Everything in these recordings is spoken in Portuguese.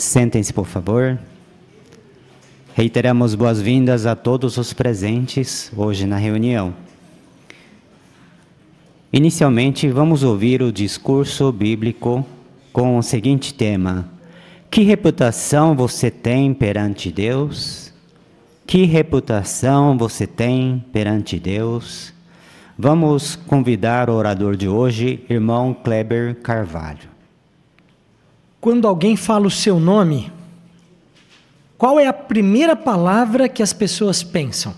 Sentem-se, por favor. Reiteramos boas-vindas a todos os presentes hoje na reunião. Inicialmente, vamos ouvir o discurso bíblico com o seguinte tema: que reputação você tem perante Deus? Que reputação você tem perante Deus? Vamos convidar o orador de hoje, irmão Kleber Carvalho. Quando alguém fala o seu nome, qual é a primeira palavra que as pessoas pensam?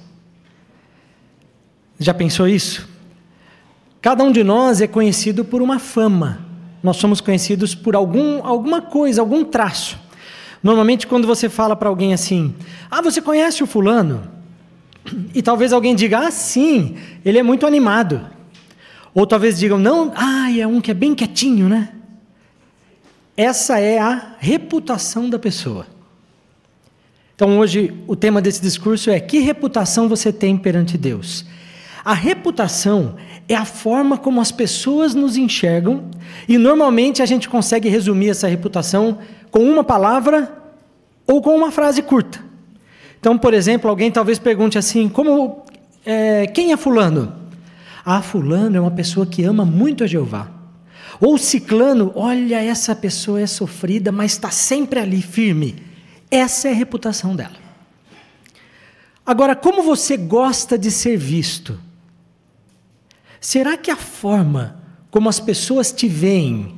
Já pensou isso? Cada um de nós é conhecido por uma fama. Nós somos conhecidos por alguma coisa, algum traço. Normalmente, quando você fala para alguém assim, você conhece o fulano? E talvez alguém diga, sim, ele é muito animado. Ou talvez digam, não, é um que é bem quietinho, né? Essa é a reputação da pessoa. Então, hoje, o tema desse discurso é: que reputação você tem perante Deus? A reputação é a forma como as pessoas nos enxergam, e normalmente a gente consegue resumir essa reputação com uma palavra ou com uma frase curta. Então, por exemplo, alguém talvez pergunte assim, quem é fulano? Fulano é uma pessoa que ama muito a Jeová. Ou ciclano, olha, essa pessoa é sofrida, mas está sempre ali, firme. Essa é a reputação dela. Agora, como você gosta de ser visto? Será que a forma como as pessoas te veem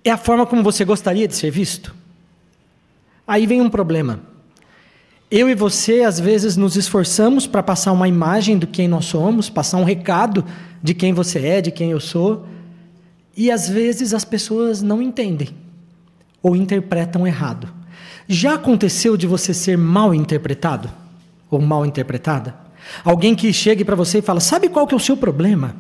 é a forma como você gostaria de ser visto? Aí vem um problema. Eu e você, às vezes, nos esforçamos para passar uma imagem de quem nós somos, passar um recado de quem você é, de quem eu sou, e às vezes as pessoas não entendem ou interpretam errado. Já aconteceu de você ser mal interpretado ou mal interpretada? Alguém que chegue para você e fala, sabe qual que é o seu problema?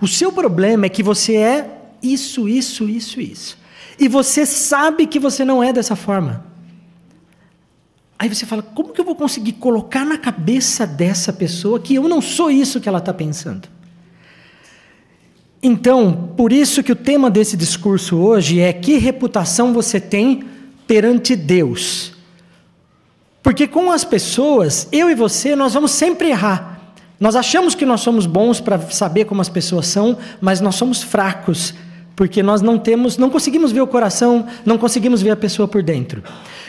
O seu problema é que você é isso. E você sabe que você não é dessa forma. Aí você fala, como que eu vou conseguir colocar na cabeça dessa pessoa que eu não sou isso que ela está pensando? Então, por isso que o tema desse discurso hoje é: que reputação você tem perante Deus? Porque com as pessoas, eu e você, nós vamos sempre errar. Nós achamos que nós somos bons para saber como as pessoas são, mas nós somos fracos, porque nós não conseguimos ver o coração, não conseguimos ver a pessoa por dentro.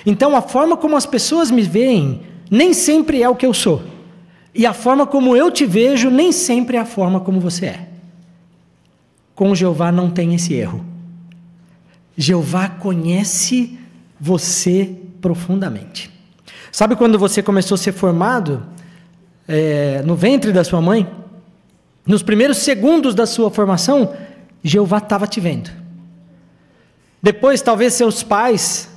Então, a forma como as pessoas me veem, nem sempre é o que eu sou. E a forma como eu te vejo, nem sempre é a forma como você é. Com Jeová não tem esse erro. Jeová conhece você profundamente. Sabe quando você começou a ser formado no ventre da sua mãe? Nos primeiros segundos da sua formação, Jeová estava te vendo. Depois, talvez seus pais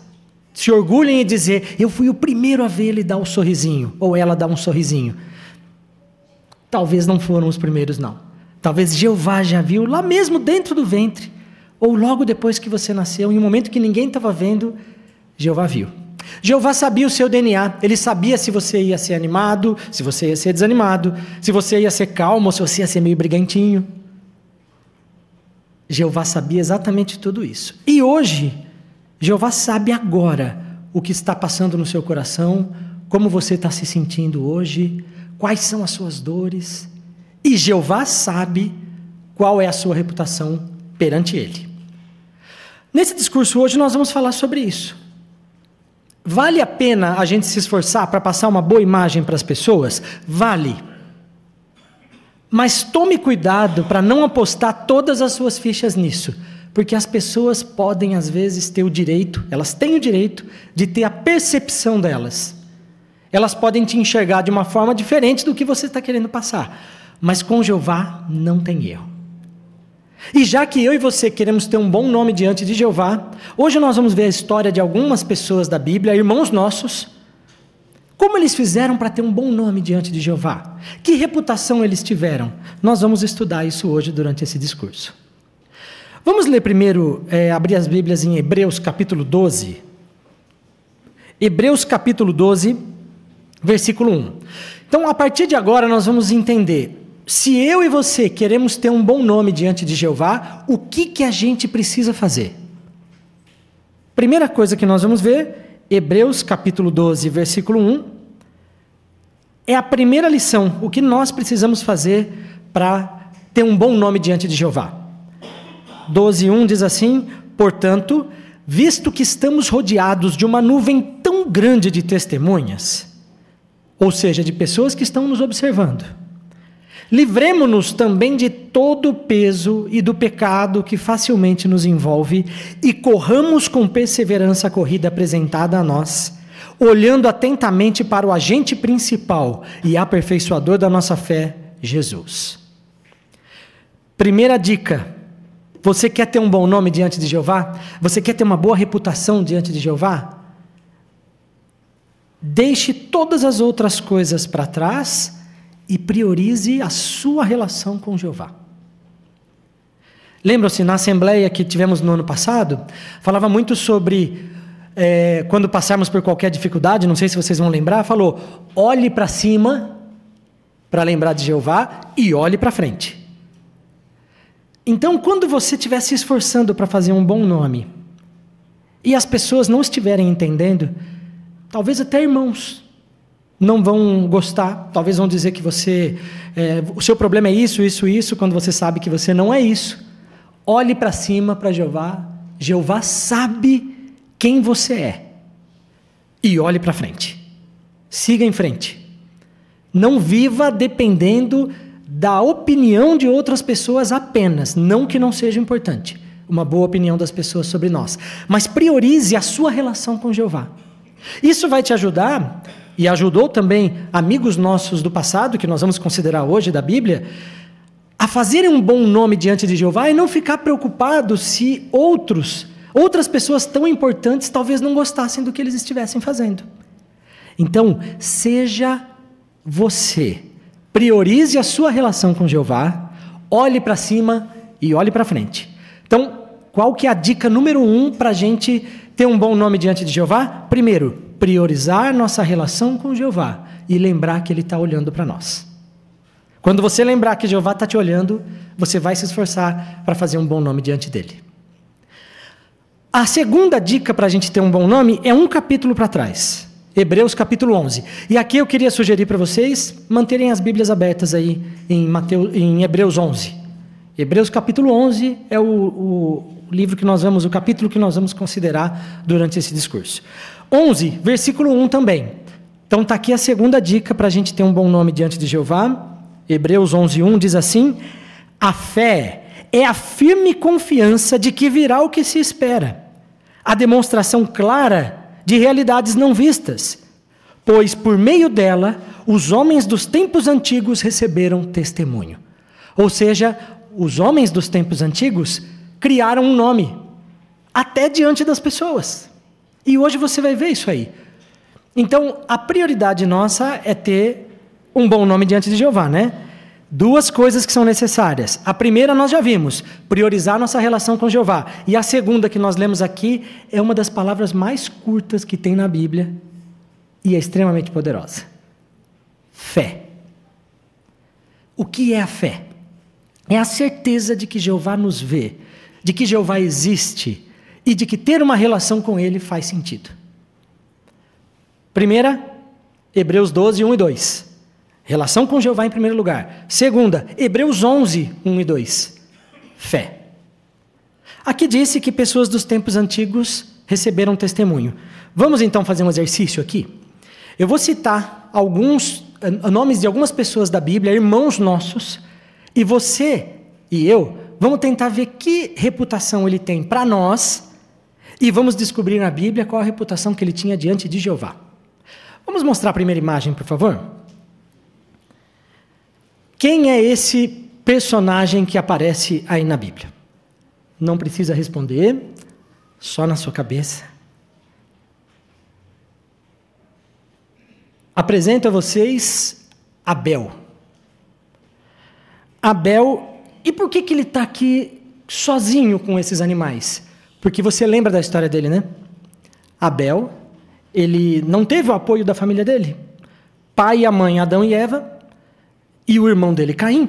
se orgulhem e dizer, eu fui o primeiro a ver ele dar um sorrisinho, ou ela dar um sorrisinho. Talvez não foram os primeiros, não. Talvez Jeová já viu lá mesmo dentro do ventre, ou logo depois que você nasceu, em um momento que ninguém estava vendo, Jeová viu. Jeová sabia o seu DNA, ele sabia se você ia ser animado, se você ia ser desanimado, se você ia ser calmo, ou se você ia ser meio brigantinho. Jeová sabia exatamente tudo isso. E hoje, Jeová sabe agora o que está passando no seu coração, como você está se sentindo hoje, quais são as suas dores. E Jeová sabe qual é a sua reputação perante Ele. Nesse discurso hoje nós vamos falar sobre isso. Vale a pena a gente se esforçar para passar uma boa imagem para as pessoas? Vale. Mas tome cuidado para não apostar todas as suas fichas nisso. Porque as pessoas podem, às vezes, ter o direito, elas têm o direito de ter a percepção delas. Elas podem te enxergar de uma forma diferente do que você está querendo passar. Mas com Jeová não tem erro. E já que eu e você queremos ter um bom nome diante de Jeová, hoje nós vamos ver a história de algumas pessoas da Bíblia, irmãos nossos, como eles fizeram para ter um bom nome diante de Jeová. Que reputação eles tiveram? Nós vamos estudar isso hoje durante esse discurso. Vamos ler primeiro, abrir as Bíblias em Hebreus capítulo 12. Hebreus capítulo 12, versículo 1. Então, a partir de agora, nós vamos entender, se eu e você queremos ter um bom nome diante de Jeová, o que a gente precisa fazer? Primeira coisa que nós vamos ver, Hebreus capítulo 12, versículo 1, é a primeira lição, o que nós precisamos fazer para ter um bom nome diante de Jeová. 12:1 diz assim: portanto, visto que estamos rodeados de uma nuvem tão grande de testemunhas, ou seja, de pessoas que estão nos observando, livremo-nos também de todo o peso e do pecado que facilmente nos envolve e corramos com perseverança a corrida apresentada a nós, olhando atentamente para o agente principal e aperfeiçoador da nossa fé, Jesus. Primeira dica: você quer ter um bom nome diante de Jeová? Você quer ter uma boa reputação diante de Jeová? Deixe todas as outras coisas para trás e priorize a sua relação com Jeová. Lembram-se, na assembleia que tivemos no ano passado, falava muito sobre, quando passarmos por qualquer dificuldade, não sei se vocês vão lembrar, falou, olhe para cima, para lembrar de Jeová, e olhe para frente. Então, quando você estiver se esforçando para fazer um bom nome, e as pessoas não estiverem entendendo, talvez até irmãos não vão gostar, talvez vão dizer que o seu problema é isso, quando você sabe que você não é isso. Olhe para cima para Jeová, Jeová sabe quem você é. E olhe para frente, siga em frente. Não viva dependendo da opinião de outras pessoas apenas, não que não seja importante, uma boa opinião das pessoas sobre nós, mas priorize a sua relação com Jeová. Isso vai te ajudar, e ajudou também amigos nossos do passado, que nós vamos considerar hoje da Bíblia, a fazerem um bom nome diante de Jeová e não ficar preocupado se outras pessoas tão importantes talvez não gostassem do que eles estivessem fazendo. Então, seja você, priorize a sua relação com Jeová, olhe para cima e olhe para frente. Então, qual que é a dica número 1 para a gente ter um bom nome diante de Jeová? Primeiro, priorizar nossa relação com Jeová e lembrar que Ele está olhando para nós. Quando você lembrar que Jeová está te olhando, você vai se esforçar para fazer um bom nome diante dEle. A segunda dica para a gente ter um bom nome é um capítulo para trás, Hebreus capítulo 11. E aqui eu queria sugerir para vocês manterem as Bíblias abertas aí em Hebreus 11. Hebreus capítulo 11 é o capítulo que nós vamos considerar durante esse discurso. 11, versículo 1 também. Então está aqui a segunda dica para a gente ter um bom nome diante de Jeová. Hebreus 11:1 diz assim: a fé é a firme confiança de que virá o que se espera, a demonstração clara de realidades não vistas, pois por meio dela os homens dos tempos antigos receberam testemunho. Ou seja, os homens dos tempos antigos criaram um nome, até diante das pessoas. E hoje você vai ver isso aí. Então, a prioridade nossa é ter um bom nome diante de Jeová, né? Duas coisas que são necessárias. A primeira nós já vimos, priorizar nossa relação com Jeová. E a segunda que nós lemos aqui é uma das palavras mais curtas que tem na Bíblia e é extremamente poderosa. Fé. O que é a fé? É a certeza de que Jeová nos vê, de que Jeová existe e de que ter uma relação com Ele faz sentido. Primeira, Hebreus 12, 1 e 2. Relação com Jeová em primeiro lugar. Segunda, Hebreus 11, 1 e 2. Fé. Aqui disse que pessoas dos tempos antigos receberam testemunho. Vamos então fazer um exercício aqui? Eu vou citar alguns nomes de algumas pessoas da Bíblia, irmãos nossos, e você e eu vamos tentar ver que reputação ele tem para nós e vamos descobrir na Bíblia qual a reputação que ele tinha diante de Jeová. Vamos mostrar a primeira imagem, por favor? Quem é esse personagem que aparece aí na Bíblia? Não precisa responder, só na sua cabeça. Apresento a vocês Abel. Abel, e por que ele está aqui sozinho com esses animais? Porque você lembra da história dele, né? Abel, ele não teve o apoio da família dele. Pai e a mãe, Adão e Eva, e o irmão dele, Caim.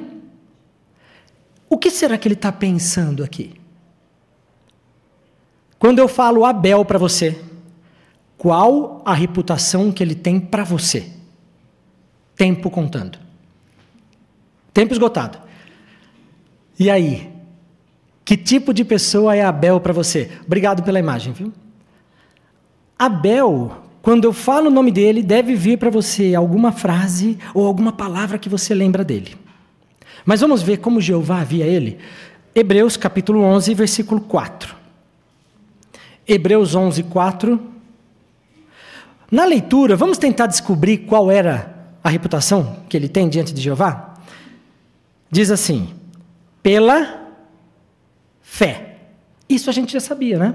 O que será que ele está pensando aqui? Quando eu falo Abel para você, qual a reputação que ele tem para você? Tempo contando. Tempo esgotado. E aí? Que tipo de pessoa é Abel para você? Obrigado pela imagem, viu? Abel, quando eu falo o nome dele, deve vir para você alguma frase ou alguma palavra que você lembra dele. Mas vamos ver como Jeová via ele? Hebreus capítulo 11, versículo 4. Hebreus 11, 4. Na leitura, vamos tentar descobrir qual era a reputação que ele tem diante de Jeová? Diz assim: pela fé. Isso a gente já sabia, né?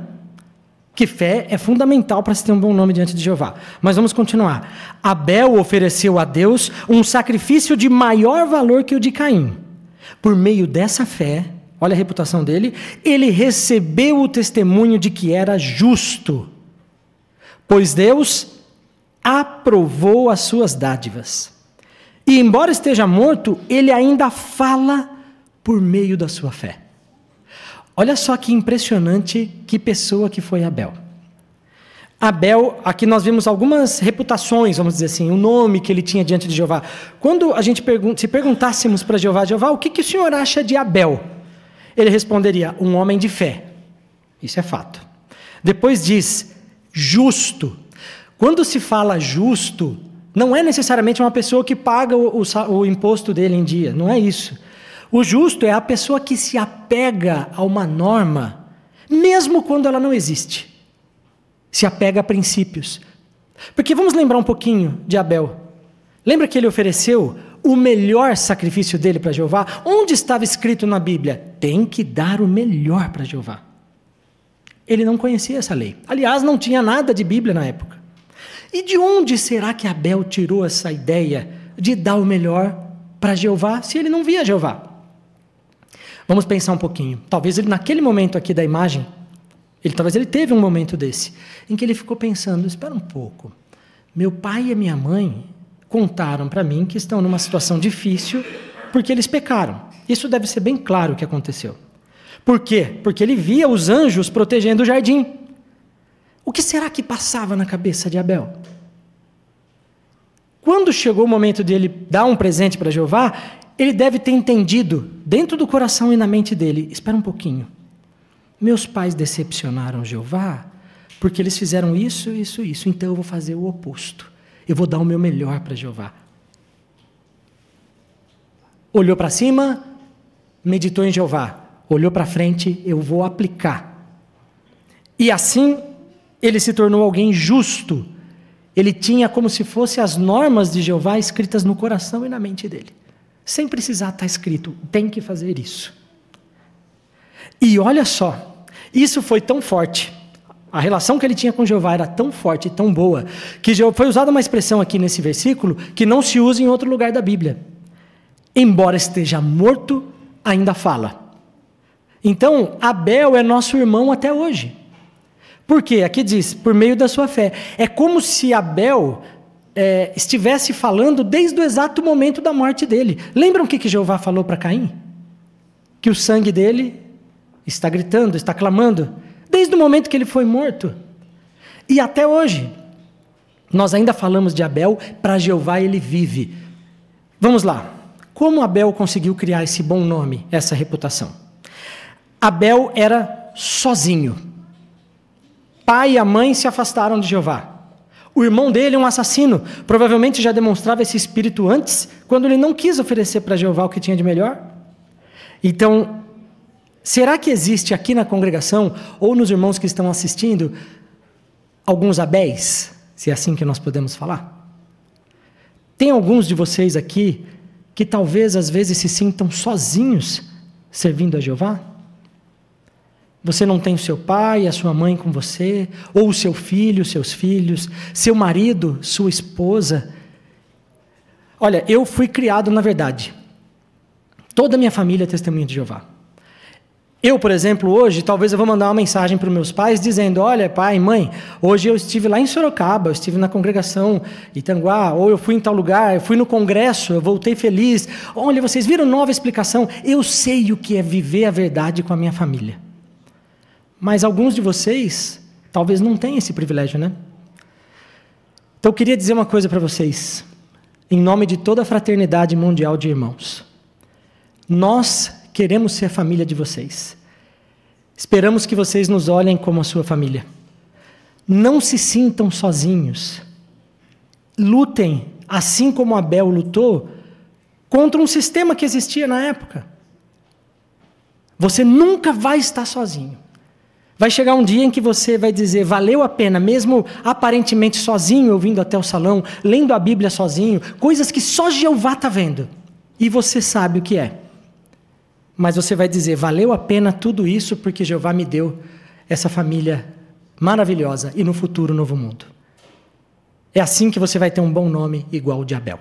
Que fé é fundamental para se ter um bom nome diante de Jeová. Mas vamos continuar. Abel ofereceu a Deus um sacrifício de maior valor que o de Caim. Por meio dessa fé, olha a reputação dele, ele recebeu o testemunho de que era justo, pois Deus aprovou as suas dádivas. E embora esteja morto, ele ainda fala por meio da sua fé. Olha só que impressionante, que pessoa que foi Abel. Abel, aqui nós vimos algumas reputações, vamos dizer assim, o nome que ele tinha diante de Jeová. Quando a gente se perguntássemos para Jeová, Jeová, o que o senhor acha de Abel? Ele responderia, um homem de fé. Isso é fato. Depois diz, justo. Quando se fala justo, não é necessariamente uma pessoa que paga o imposto dele em dia, não é isso. O justo é a pessoa que se apega a uma norma, mesmo quando ela não existe. Se apega a princípios. Porque vamos lembrar um pouquinho de Abel. Lembra que ele ofereceu o melhor sacrifício dele para Jeová? Onde estava escrito na Bíblia? Tem que dar o melhor para Jeová. Ele não conhecia essa lei. Aliás, não tinha nada de Bíblia na época. E de onde será que Abel tirou essa ideia de dar o melhor para Jeová, se ele não via Jeová? Vamos pensar um pouquinho. Talvez ele, naquele momento aqui da imagem, talvez ele teve um momento desse, em que ele ficou pensando, espera um pouco, meu pai e minha mãe contaram para mim que estão numa situação difícil porque eles pecaram. Isso deve ser bem claro o que aconteceu. Por quê? Porque ele via os anjos protegendo o jardim. O que será que passava na cabeça de Abel? Quando chegou o momento de ele dar um presente para Jeová, ele deve ter entendido, dentro do coração e na mente dele, espera um pouquinho, meus pais decepcionaram Jeová, porque eles fizeram isso, isso, isso, então eu vou fazer o oposto. Eu vou dar o meu melhor para Jeová. Olhou para cima, meditou em Jeová. Olhou para frente, eu vou aplicar. E assim, ele se tornou alguém justo. Ele tinha como se fossem as normas de Jeová escritas no coração e na mente dele. Sem precisar estar escrito, tem que fazer isso. E olha só, isso foi tão forte, a relação que ele tinha com Jeová era tão forte e tão boa, que foi usada uma expressão aqui nesse versículo, que não se usa em outro lugar da Bíblia. Embora esteja morto, ainda fala. Então, Abel é nosso irmão até hoje. Por quê? Aqui diz, por meio da sua fé. É como se Abel estivesse falando desde o exato momento da morte dele. Lembram o que Jeová falou para Caim? Que o sangue dele está gritando, está clamando, desde o momento que ele foi morto. E até hoje, nós ainda falamos de Abel, para Jeová ele vive. Vamos lá. Como Abel conseguiu criar esse bom nome, essa reputação? Abel era sozinho. Pai e a mãe se afastaram de Jeová. O irmão dele, um assassino, provavelmente já demonstrava esse espírito antes, quando ele não quis oferecer para Jeová o que tinha de melhor. Então, será que existe aqui na congregação, ou nos irmãos que estão assistindo, alguns Abéis, se é assim que nós podemos falar? Tem alguns de vocês aqui que talvez às vezes se sintam sozinhos servindo a Jeová? Você não tem o seu pai, a sua mãe com você, ou o seu filho, seus filhos, seu marido, sua esposa. Olha, eu fui criado na verdade. Toda a minha família é testemunha de Jeová. Eu, por exemplo, hoje, talvez eu vou mandar uma mensagem para os meus pais dizendo, olha, pai, mãe, hoje eu estive lá em Sorocaba, eu estive na congregação Itanguá, ou eu fui em tal lugar, eu fui no congresso, eu voltei feliz. Olha, vocês viram nova explicação? Eu sei o que é viver a verdade com a minha família. mas alguns de vocês talvez não tenham esse privilégio, né? Então eu queria dizer uma coisa para vocês, em nome de toda a fraternidade mundial de irmãos. Nós queremos ser a família de vocês. Esperamos que vocês nos olhem como a sua família. Não se sintam sozinhos. Lutem, assim como Abel lutou, contra um sistema que existia na época. Você nunca vai estar sozinho. Vai chegar um dia em que você vai dizer, valeu a pena, mesmo aparentemente sozinho, ouvindo até o salão, lendo a Bíblia sozinho, coisas que só Jeová está vendo. E você sabe o que é. Mas você vai dizer, valeu a pena tudo isso, porque Jeová me deu essa família maravilhosa e no futuro um novo mundo. É assim que você vai ter um bom nome igual o de Abel.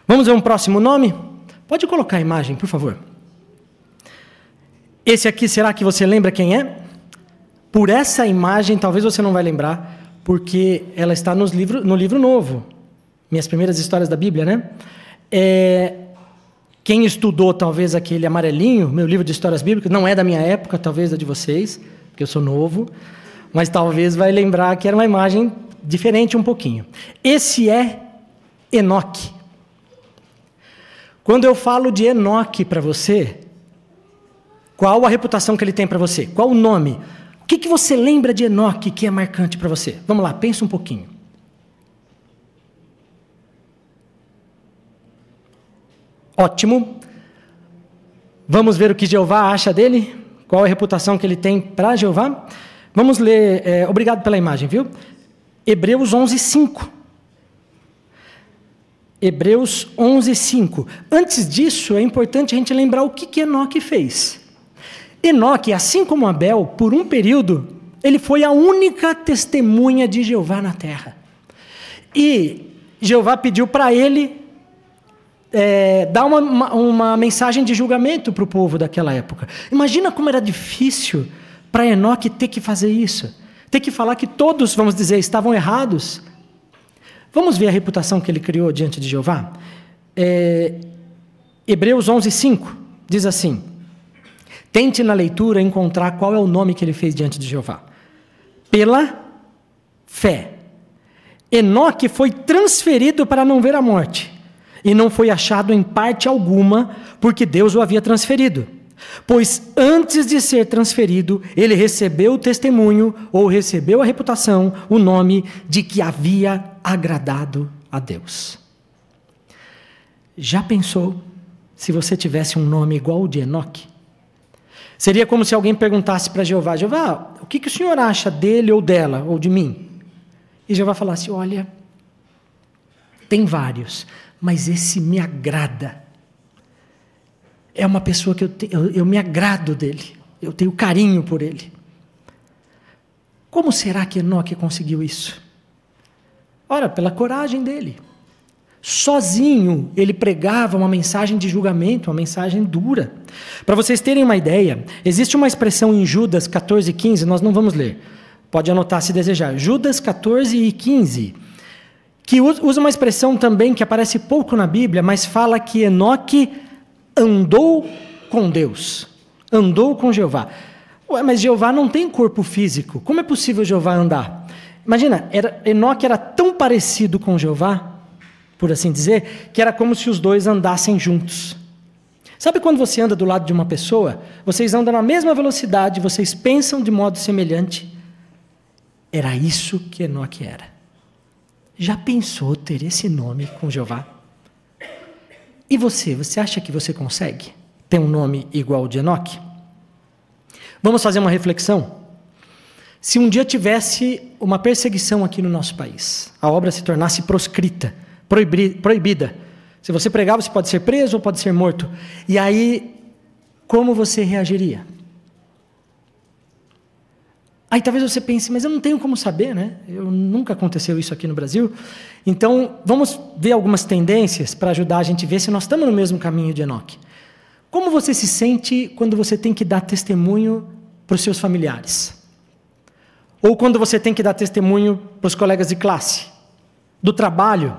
Vamos ver um próximo nome? Pode colocar a imagem, por favor. Esse aqui, será que você lembra quem é? Por essa imagem, talvez você não vai lembrar, porque ela está no livro novo. Minhas primeiras histórias da Bíblia, né? Quem estudou talvez aquele amarelinho, meu livro de histórias bíblicas, não é da minha época, talvez da de vocês, porque eu sou novo, mas talvez vai lembrar que era uma imagem diferente um pouquinho. Esse é Enoque. Quando eu falo de Enoque para você, qual a reputação que ele tem para você? Qual o nome? O que você lembra de Enoque que é marcante para você? Vamos lá, pensa um pouquinho. Ótimo. Vamos ver o que Jeová acha dele? Qual é a reputação que ele tem para Jeová? Vamos ler, obrigado pela imagem, viu? Hebreus 11:5. Hebreus 11:5. Antes disso, é importante a gente lembrar o que Enoque fez. Enoque, assim como Abel, por um período, ele foi a única testemunha de Jeová na terra. E Jeová pediu para ele dar uma mensagem de julgamento para o povo daquela época. Imagina como era difícil para Enoque ter que fazer isso. Ter que falar que todos, vamos dizer, estavam errados. Vamos ver a reputação que ele criou diante de Jeová? Hebreus 11:5 diz assim: tente na leitura encontrar qual é o nome que ele fez diante de Jeová. Pela fé. Enoque foi transferido para não ver a morte, e não foi achado em parte alguma, porque Deus o havia transferido. Pois antes de ser transferido, ele recebeu o testemunho, ou recebeu a reputação, o nome de que havia agradado a Deus. Já pensou se você tivesse um nome igual ao de Enoque? Seria como se alguém perguntasse para Jeová: Jeová, o que o senhor acha dele ou dela, ou de mim? E Jeová falasse: olha, tem vários, mas esse me agrada. É uma pessoa que eu me agrado dele, eu tenho carinho por ele. Como será que Enoque conseguiu isso? Ora, pela coragem dele. Sozinho, ele pregava uma mensagem de julgamento, uma mensagem dura. Para vocês terem uma ideia, existe uma expressão em Judas 14:15, nós não vamos ler, pode anotar se desejar. Judas 14:15, que usa uma expressão também que aparece pouco na Bíblia, mas fala que Enoque andou com Deus, andou com Jeová. Ué, mas Jeová não tem corpo físico, como é possível Jeová andar? Imagina, Enoque era tão parecido com Jeová, por assim dizer, que era como se os dois andassem juntos. Sabe quando você anda do lado de uma pessoa, vocês andam na mesma velocidade, vocês pensam de modo semelhante? Era isso que Enoque era. Já pensou ter esse nome com Jeová? E você acha que você consegue ter um nome igual ao de Enoque? Vamos fazer uma reflexão? Se um dia tivesse uma perseguição aqui no nosso país, a obra se tornasse proscrita, proibida, se você pregar, você pode ser preso ou pode ser morto, e aí, como você reagiria? Aí talvez você pense, mas eu não tenho como saber, né? Nunca aconteceu isso aqui no Brasil. Então, vamos ver algumas tendências para ajudar a gente a ver se nós estamos no mesmo caminho de Enoque. Como você se sente quando você tem que dar testemunho para os seus familiares? Ou quando você tem que dar testemunho para os colegas de classe, do trabalho?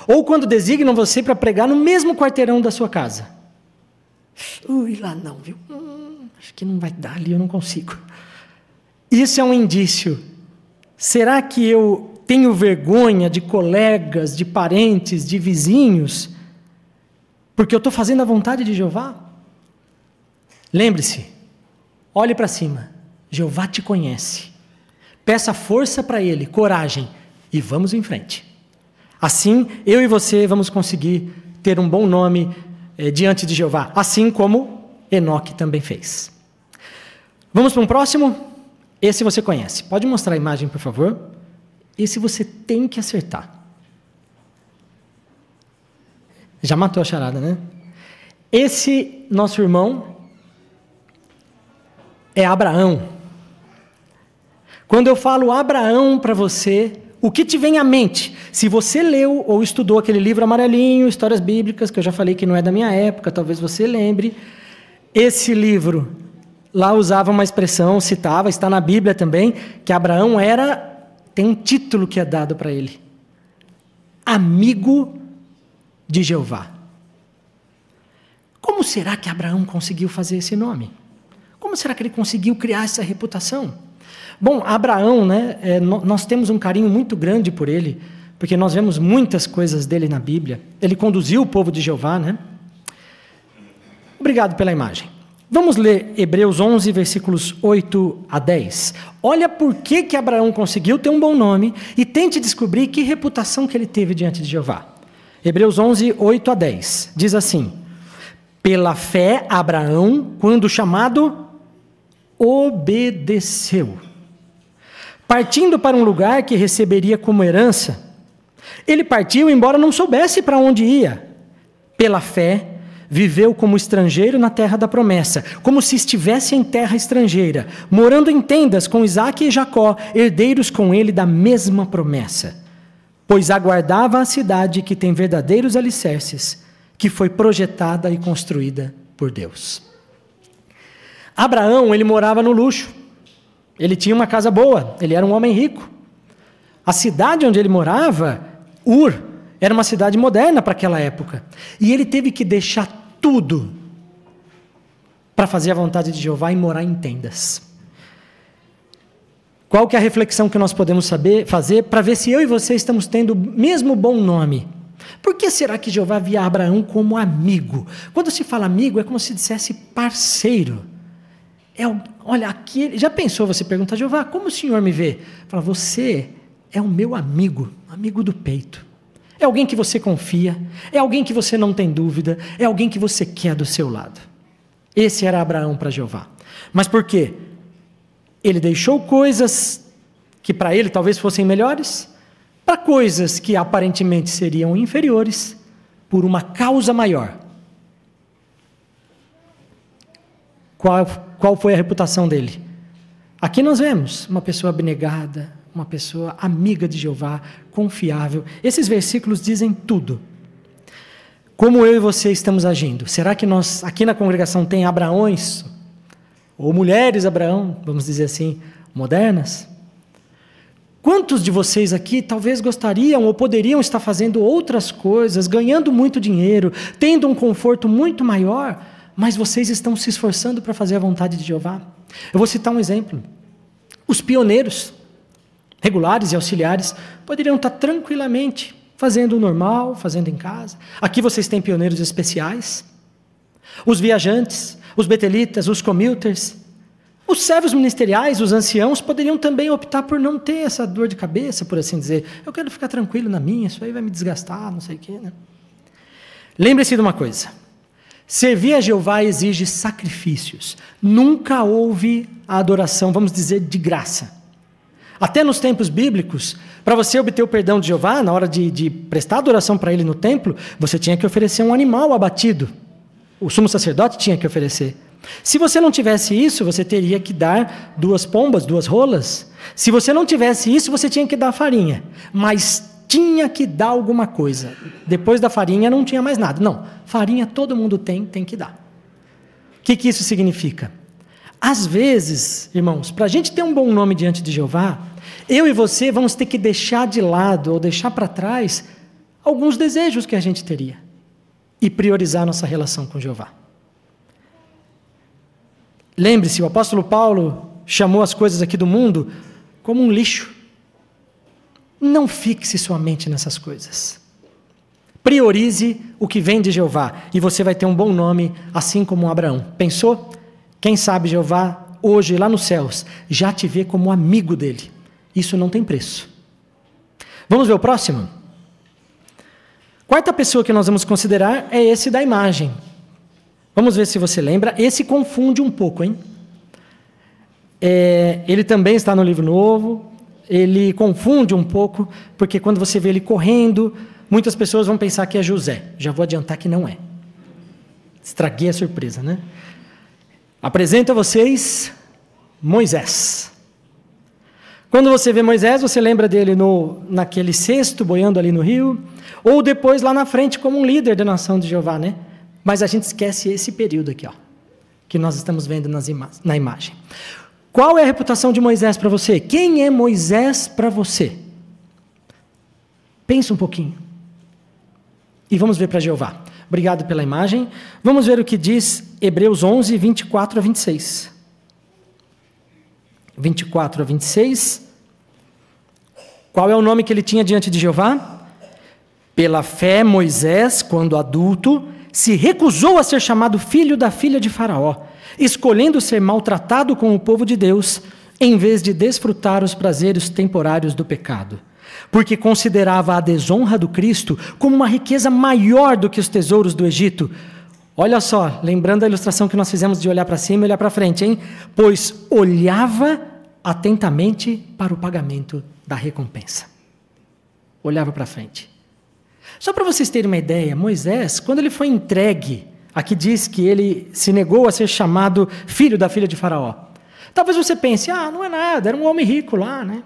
Ou quando designam você para pregar no mesmo quarteirão da sua casa? Ui, lá não, viu? Acho que não vai dar ali, eu não consigo. Isso é um indício. Será que eu tenho vergonha de colegas, de parentes, de vizinhos, porque eu estou fazendo a vontade de Jeová? Lembre-se, olhe para cima, Jeová te conhece. Peça força para Ele, coragem, e vamos em frente. Assim, eu e você vamos conseguir ter um bom nome diante de Jeová, assim como Enoque também fez. Vamos para um próximo? Esse você conhece. Pode mostrar a imagem, por favor? Esse você tem que acertar. Já matou a charada, né? Esse nosso irmão é Abraão. Quando eu falo Abraão para você, o que te vem à mente? Se você leu ou estudou aquele livro amarelinho, Histórias Bíblicas, que eu já falei que não é da minha época, talvez você lembre. Esse livro, lá usava uma expressão, citava, está na Bíblia também, que Abraão tem um título que é dado para ele. Amigo de Jeová. Como será que Abraão conseguiu fazer esse nome? Como será que ele conseguiu criar essa reputação? Bom, Abraão, né, nós temos um carinho muito grande por ele, porque nós vemos muitas coisas dele na Bíblia. Ele conduziu o povo de Jeová, né? Obrigado pela imagem. Vamos ler Hebreus 11, versículos 8 a 10. Olha por que Abraão conseguiu ter um bom nome e tente descobrir que reputação que ele teve diante de Jeová. Hebreus 11, 8 a 10. Diz assim: pela fé, Abraão, quando chamado, obedeceu, partindo para um lugar que receberia como herança. Ele partiu, embora não soubesse para onde ia. Pela fé, viveu como estrangeiro na terra da promessa, como se estivesse em terra estrangeira, morando em tendas com Isaque e Jacó, herdeiros com ele da mesma promessa. Pois aguardava a cidade que tem verdadeiros alicerces, que foi projetada e construída por Deus. Abraão, ele morava no luxo. Ele tinha uma casa boa, ele era um homem rico. A cidade onde ele morava, Ur, era uma cidade moderna para aquela época. E ele teve que deixar tudo para fazer a vontade de Jeová e morar em tendas. Qual que é a reflexão que nós podemos fazer para ver se eu e você estamos tendo o mesmo bom nome? Por que será que Jeová via Abraão como amigo? Quando se fala amigo, é como se dissesse parceiro. Olha, aqui, já pensou, você pergunta, Jeová, como o Senhor me vê? Fala, você é o meu amigo, amigo do peito. É alguém que você confia, é alguém que você não tem dúvida, é alguém que você quer do seu lado. Esse era Abraão para Jeová. Mas por quê? Ele deixou coisas que para ele talvez fossem melhores, para coisas que aparentemente seriam inferiores, por uma causa maior. Qual foi a reputação dele? Aqui nós vemos uma pessoa abnegada, uma pessoa amiga de Jeová, confiável. Esses versículos dizem tudo. Como eu e você estamos agindo? Será que nós, aqui na congregação, tem Abraões? Ou mulheres Abraão, vamos dizer assim, modernas? Quantos de vocês aqui talvez gostariam ou poderiam estar fazendo outras coisas, ganhando muito dinheiro, tendo um conforto muito maior, mas vocês estão se esforçando para fazer a vontade de Jeová? Eu vou citar um exemplo. Os pioneiros, regulares e auxiliares, poderiam estar tranquilamente fazendo o normal, fazendo em casa. Aqui vocês têm pioneiros especiais. Os viajantes, os betelitas, os commuters, os servos ministeriais, os anciãos, poderiam também optar por não ter essa dor de cabeça, por assim dizer. Eu quero ficar tranquilo na minha, isso aí vai me desgastar, não sei o quê, né? Lembre-se de uma coisa. Servir a Jeová exige sacrifícios. Nunca houve a adoração, vamos dizer, de graça. Até nos tempos bíblicos, para você obter o perdão de Jeová, na hora de prestar adoração para ele no templo, você tinha que oferecer um animal abatido. O sumo sacerdote tinha que oferecer. Se você não tivesse isso, você teria que dar 2 pombas, 2 rolas. Se você não tivesse isso, você tinha que dar farinha. Mas tinha que dar alguma coisa. Depois da farinha não tinha mais nada. Não, farinha todo mundo tem que dar. O que isso significa? Às vezes, irmãos, para a gente ter um bom nome diante de Jeová, eu e você vamos ter que deixar de lado ou deixar para trás alguns desejos que a gente teria e priorizar nossa relação com Jeová. Lembre-se, o apóstolo Paulo chamou as coisas aqui do mundo como um lixo. Não fixe sua mente nessas coisas. Priorize o que vem de Jeová e você vai ter um bom nome, assim como Abraão. Pensou? Quem sabe Jeová, hoje, lá nos céus, já te vê como amigo dele. Isso não tem preço. Vamos ver o próximo? Quarta pessoa que nós vamos considerar é esse da imagem. Vamos ver se você lembra. Esse confunde um pouco, hein? Ele também está no livro novo. Ele confunde um pouco, porque quando você vê ele correndo, muitas pessoas vão pensar que é José. Já vou adiantar que não é. Estraguei a surpresa, né? Apresento a vocês Moisés. Quando você vê Moisés, você lembra dele naquele cesto, boiando ali no rio, ou depois lá na frente como um líder da nação de Jeová, né? Mas a gente esquece esse período aqui, ó, que nós estamos vendo na imagem. Qual é a reputação de Moisés para você? Quem é Moisés para você? Pensa um pouquinho. E vamos ver para Jeová. Obrigado pela imagem. Vamos ver o que diz Hebreus 11, 24 a 26. 24 a 26. Qual é o nome que ele tinha diante de Jeová? Pela fé, Moisés, quando adulto, se recusou a ser chamado filho da filha de Faraó, escolhendo ser maltratado com o povo de Deus, em vez de desfrutar os prazeres temporários do pecado, porque considerava a desonra do Cristo como uma riqueza maior do que os tesouros do Egito. Olha só, lembrando a ilustração que nós fizemos de olhar para cima e olhar para frente, hein? Pois olhava atentamente para o pagamento da recompensa. Olhava para frente. Só para vocês terem uma ideia, Moisés, quando ele foi entregue, aqui diz que ele se negou a ser chamado filho da filha de Faraó. Talvez você pense, não é nada, era um homem rico lá, né?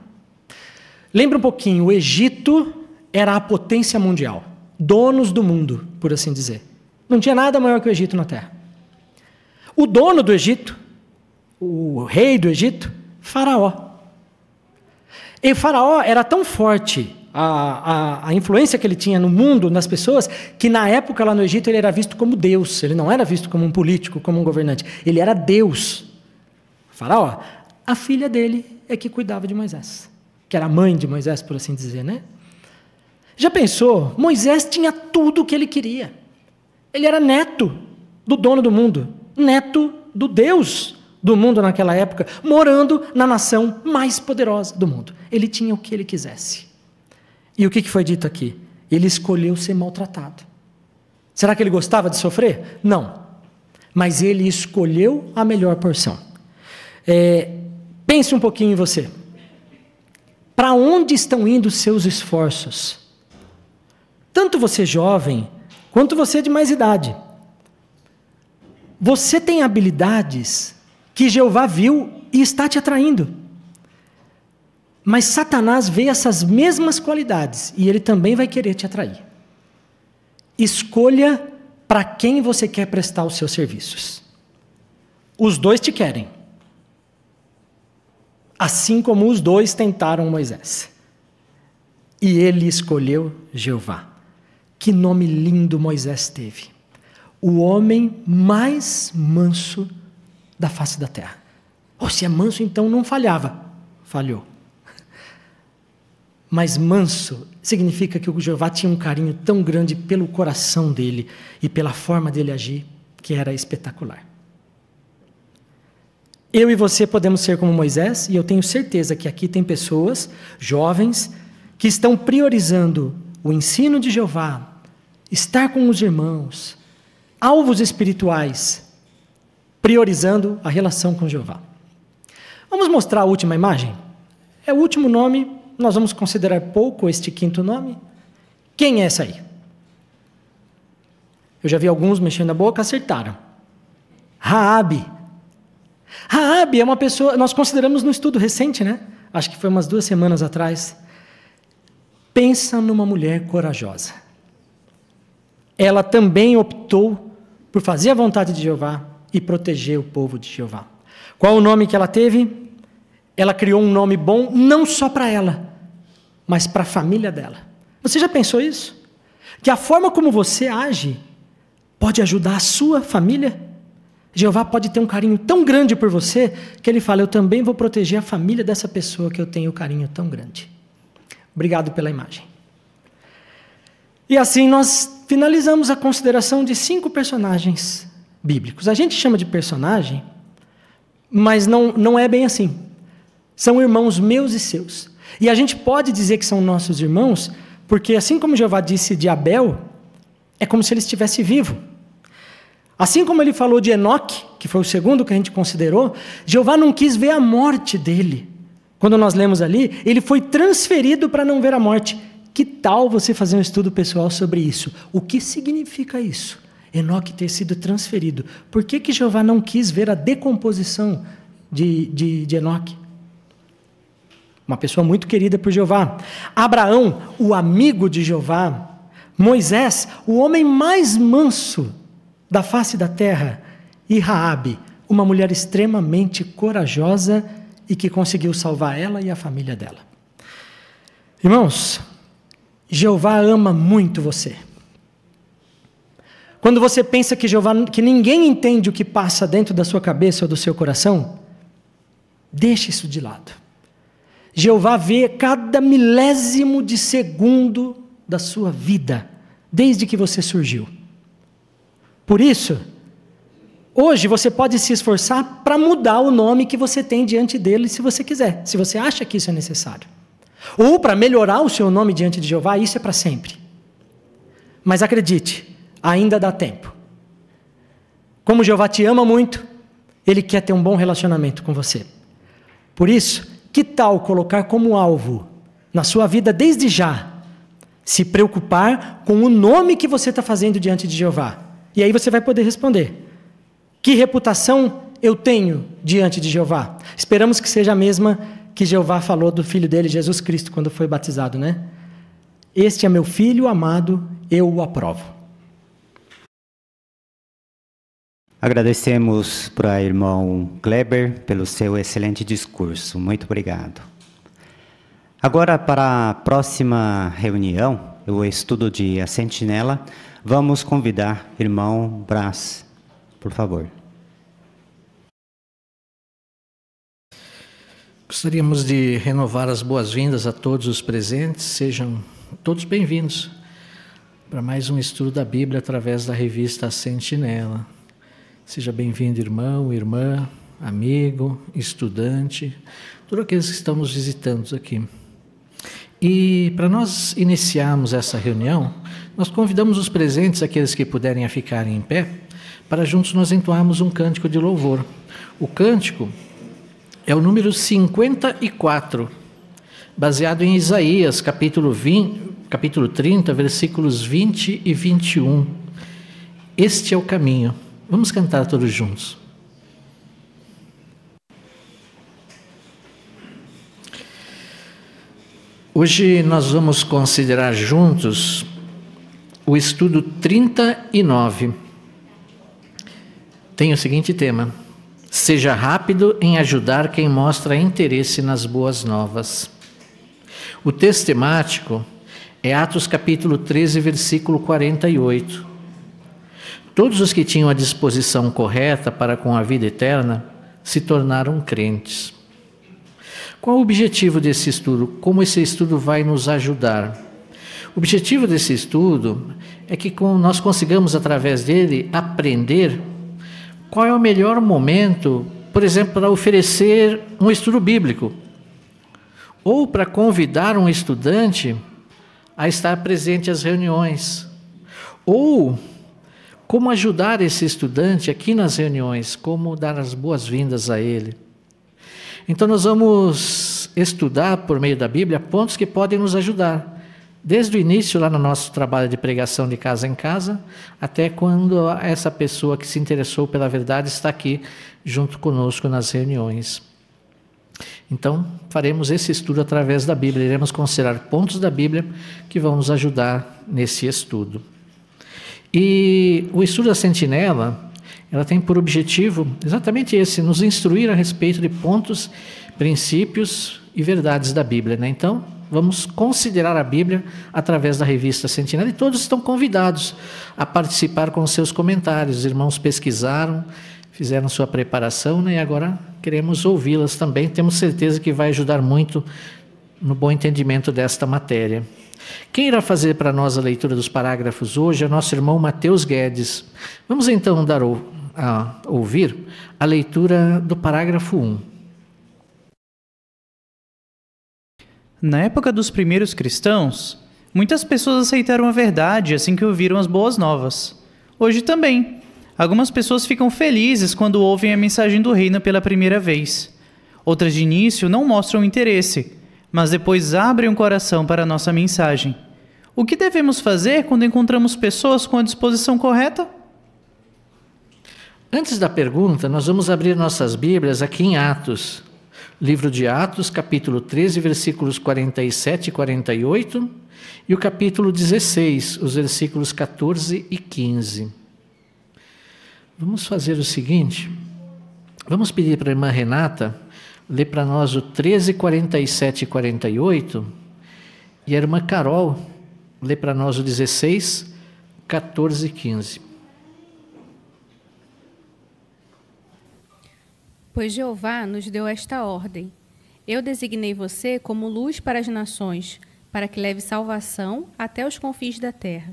Lembra um pouquinho, o Egito era a potência mundial, donos do mundo, por assim dizer. Não tinha nada maior que o Egito na terra. O dono do Egito, o rei do Egito, Faraó. E Faraó era tão forte, a influência que ele tinha no mundo, nas pessoas, que na época lá no Egito ele era visto como Deus. Ele não era visto como um político, como um governante. Ele era Deus. Faraó. A filha dele é que cuidava de Moisés, que era a mãe de Moisés, por assim dizer, né? Já pensou? Moisés tinha tudo o que ele queria. Ele era neto do dono do mundo, neto do Deus do mundo naquela época, morando na nação mais poderosa do mundo. Ele tinha o que ele quisesse. E o que foi dito aqui? Ele escolheu ser maltratado. Será que ele gostava de sofrer? Não. Mas ele escolheu a melhor porção. Pense um pouquinho em você. Para onde estão indo os seus esforços? Tanto você jovem, quanto você de mais idade. Você tem habilidades que Jeová viu e está te atraindo. Mas Satanás vê essas mesmas qualidades e ele também vai querer te atrair. Escolha para quem você quer prestar os seus serviços. Os dois te querem. Assim como os dois tentaram Moisés. E ele escolheu Jeová. Que nome lindo Moisés teve. O homem mais manso da face da terra. Se é manso, então não falhava. Falhou. Mas manso significa que o Jeová tinha um carinho tão grande pelo coração dele e pela forma dele agir, que era espetacular. Eu e você podemos ser como Moisés, e eu tenho certeza que aqui tem pessoas, jovens, que estão priorizando o ensino de Jeová, estar com os irmãos, alvos espirituais, priorizando a relação com Jeová. Vamos mostrar a última imagem? É o último nome. Nós vamos considerar pouco este quinto nome. Quem é essa aí? Eu já vi alguns mexendo a boca, acertaram. Raabe. Raabe é uma pessoa, nós consideramos no estudo recente, né? Acho que foi umas 2 semanas atrás. Pensa numa mulher corajosa. Ela também optou por fazer a vontade de Jeová e proteger o povo de Jeová. Qual o nome que ela teve? Ela criou um nome bom não só para ela, mas para a família dela. Você já pensou isso? Que a forma como você age pode ajudar a sua família? Jeová pode ter um carinho tão grande por você que ele fala: eu também vou proteger a família dessa pessoa que eu tenho um carinho tão grande. Obrigado pela imagem. E assim nós finalizamos a consideração de 5 personagens bíblicos. A gente chama de personagem, mas não é bem assim. São irmãos meus e seus. E a gente pode dizer que são nossos irmãos, porque assim como Jeová disse de Abel, é como se ele estivesse vivo. Assim como ele falou de Enoque, que foi o segundo que a gente considerou, Jeová não quis ver a morte dele. Quando nós lemos ali, ele foi transferido para não ver a morte. Que tal você fazer um estudo pessoal sobre isso? O que significa isso? Enoque ter sido transferido. Por que Jeová não quis ver a decomposição de Enoque? Uma pessoa muito querida por Jeová. Abraão, o amigo de Jeová. Moisés, o homem mais manso da face da terra. E Raabe, uma mulher extremamente corajosa e que conseguiu salvar ela e a família dela. Irmãos, Jeová ama muito você. Quando você pensa que ninguém entende o que passa dentro da sua cabeça ou do seu coração, deixe isso de lado. Jeová vê cada milésimo de segundo da sua vida, desde que você surgiu. Por isso, hoje você pode se esforçar para mudar o nome que você tem diante dele, se você quiser, se você acha que isso é necessário. Ou para melhorar o seu nome diante de Jeová, isso é para sempre. Mas acredite, ainda dá tempo. Como Jeová te ama muito, ele quer ter um bom relacionamento com você. Por isso, que tal colocar como alvo, na sua vida desde já, se preocupar com o nome que você está fazendo diante de Jeová? E aí você vai poder responder: que reputação eu tenho diante de Jeová? Esperamos que seja a mesma que Jeová falou do Filho dele, Jesus Cristo, quando foi batizado, né? Este é meu Filho amado, eu o aprovo. Agradecemos para o irmão Kleber pelo seu excelente discurso. Muito obrigado. Agora, para a próxima reunião, o estudo de A Sentinela, vamos convidar o irmão Brás, por favor. Gostaríamos de renovar as boas-vindas a todos os presentes. Sejam todos bem-vindos para mais um estudo da Bíblia através da revista A Sentinela. Seja bem-vindo, irmão, irmã, amigo, estudante, todos aqueles que estão nos visitando aqui. E para nós iniciarmos essa reunião, nós convidamos os presentes, aqueles que puderem ficarem em pé, para juntos nós entoarmos um cântico de louvor. O cântico é o número 54, baseado em Isaías, capítulo 30, versículos 20 e 21. Este é o caminho. Vamos cantar todos juntos. Hoje nós vamos considerar juntos o estudo 39. Tem o seguinte tema: seja rápido em ajudar quem mostra interesse nas boas novas. O texto temático é Atos capítulo 13, versículo 48. Todos os que tinham a disposição correta para com a vida eterna se tornaram crentes. Qual o objetivo desse estudo? Como esse estudo vai nos ajudar? O objetivo desse estudo é que nós consigamos, através dele, aprender qual é o melhor momento, por exemplo, para oferecer um estudo bíblico, ou para convidar um estudante a estar presente às reuniões, ou como ajudar esse estudante aqui nas reuniões, como dar as boas-vindas a ele. Então nós vamos estudar por meio da Bíblia pontos que podem nos ajudar, desde o início lá no nosso trabalho de pregação de casa em casa, até quando essa pessoa que se interessou pela verdade está aqui junto conosco nas reuniões. Então faremos esse estudo através da Bíblia, iremos considerar pontos da Bíblia que vão nos ajudar nesse estudo. E o estudo da Sentinela, ela tem por objetivo exatamente esse, nos instruir a respeito de pontos, princípios e verdades da Bíblia, né? Então, vamos considerar a Bíblia através da revista Sentinela e todos estão convidados a participar com seus comentários. Os irmãos pesquisaram, fizeram sua preparação, né? E agora queremos ouvi-las também. Temos certeza que vai ajudar muito no bom entendimento desta matéria. Quem irá fazer para nós a leitura dos parágrafos hoje é nosso irmão Mateus Guedes. Vamos então ouvir a leitura do parágrafo 1. Na época dos primeiros cristãos, muitas pessoas aceitaram a verdade assim que ouviram as boas novas. Hoje também, algumas pessoas ficam felizes quando ouvem a mensagem do reino pela primeira vez. Outras de início não mostram interesse, mas depois abrem o coração para a nossa mensagem. O que devemos fazer quando encontramos pessoas com a disposição correta? Antes da pergunta, nós vamos abrir nossas Bíblias aqui em Atos. Livro de Atos, capítulo 13, versículos 47 e 48, e o capítulo 16, os versículos 14 e 15. Vamos fazer o seguinte, vamos pedir para a irmã Renata ler para nós o 13, 47 e 48, e a irmã Carol ler para nós o 16, 14 e 15. Pois Jeová nos deu esta ordem: eu designei você como luz para as nações, para que leve salvação até os confins da terra.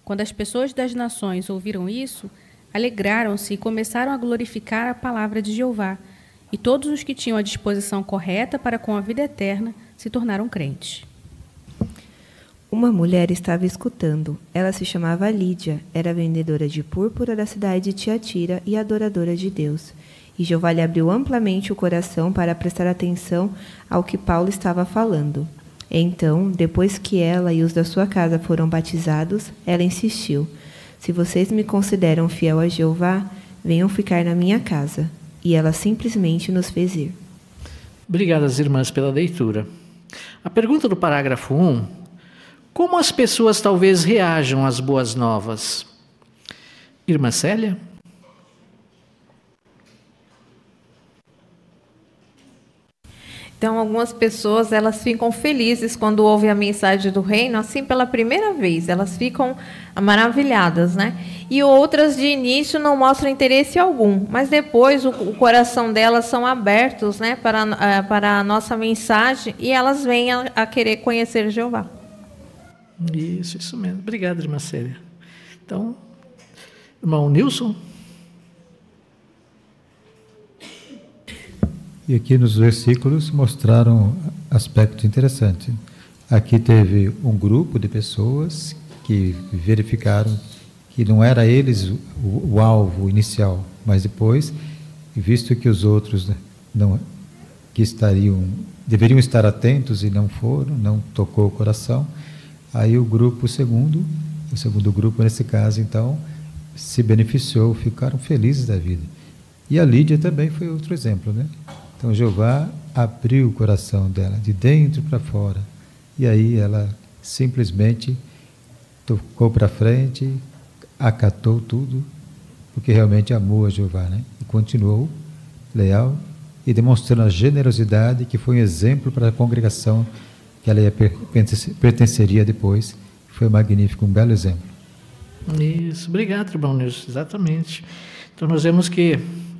Quando as pessoas das nações ouviram isso, alegraram-se e começaram a glorificar a palavra de Jeová, e todos os que tinham a disposição correta para com a vida eterna se tornaram crentes. Uma mulher estava escutando. Ela se chamava Lídia, era vendedora de púrpura da cidade de Tiatira e adoradora de Deus. E Jeová lhe abriu amplamente o coração para prestar atenção ao que Paulo estava falando. Então, depois que ela e os da sua casa foram batizados, ela insistiu: se vocês me consideram fiel a Jeová, venham ficar na minha casa. E ela simplesmente nos fez ir. Obrigadas, irmãs, pela leitura. A pergunta do parágrafo 1: como as pessoas talvez reajam às boas novas? Irmã Célia? Então, algumas pessoas, elas ficam felizes quando ouvem a mensagem do reino, assim, pela primeira vez. Elas ficam maravilhadas, né? E outras, de início, não mostram interesse algum. Mas depois, o coração delas são abertos, né, para a nossa mensagem, e elas vêm a querer conhecer Jeová. Isso mesmo. Obrigado, irmã Célia. Então, irmão Nilson? E aqui nos versículos mostraram aspectos interessantes. Aqui teve um grupo de pessoas que verificaram que não era eles o alvo inicial, mas depois, visto que os outros que deveriam estar atentos e não foram, não tocou o coração, aí o segundo grupo nesse caso, então, se beneficiou, ficaram felizes da vida. E a Lídia também foi outro exemplo, né? Então, Jeová abriu o coração dela, de dentro para fora. E aí ela simplesmente tocou para frente, acatou tudo, porque realmente amou a Jeová, né? E continuou leal e demonstrando a generosidade, que foi um exemplo para a congregação que ela pertenceria depois. Foi magnífico, um belo exemplo. Isso, obrigado, irmão Nilson, exatamente. Então, nós vemos que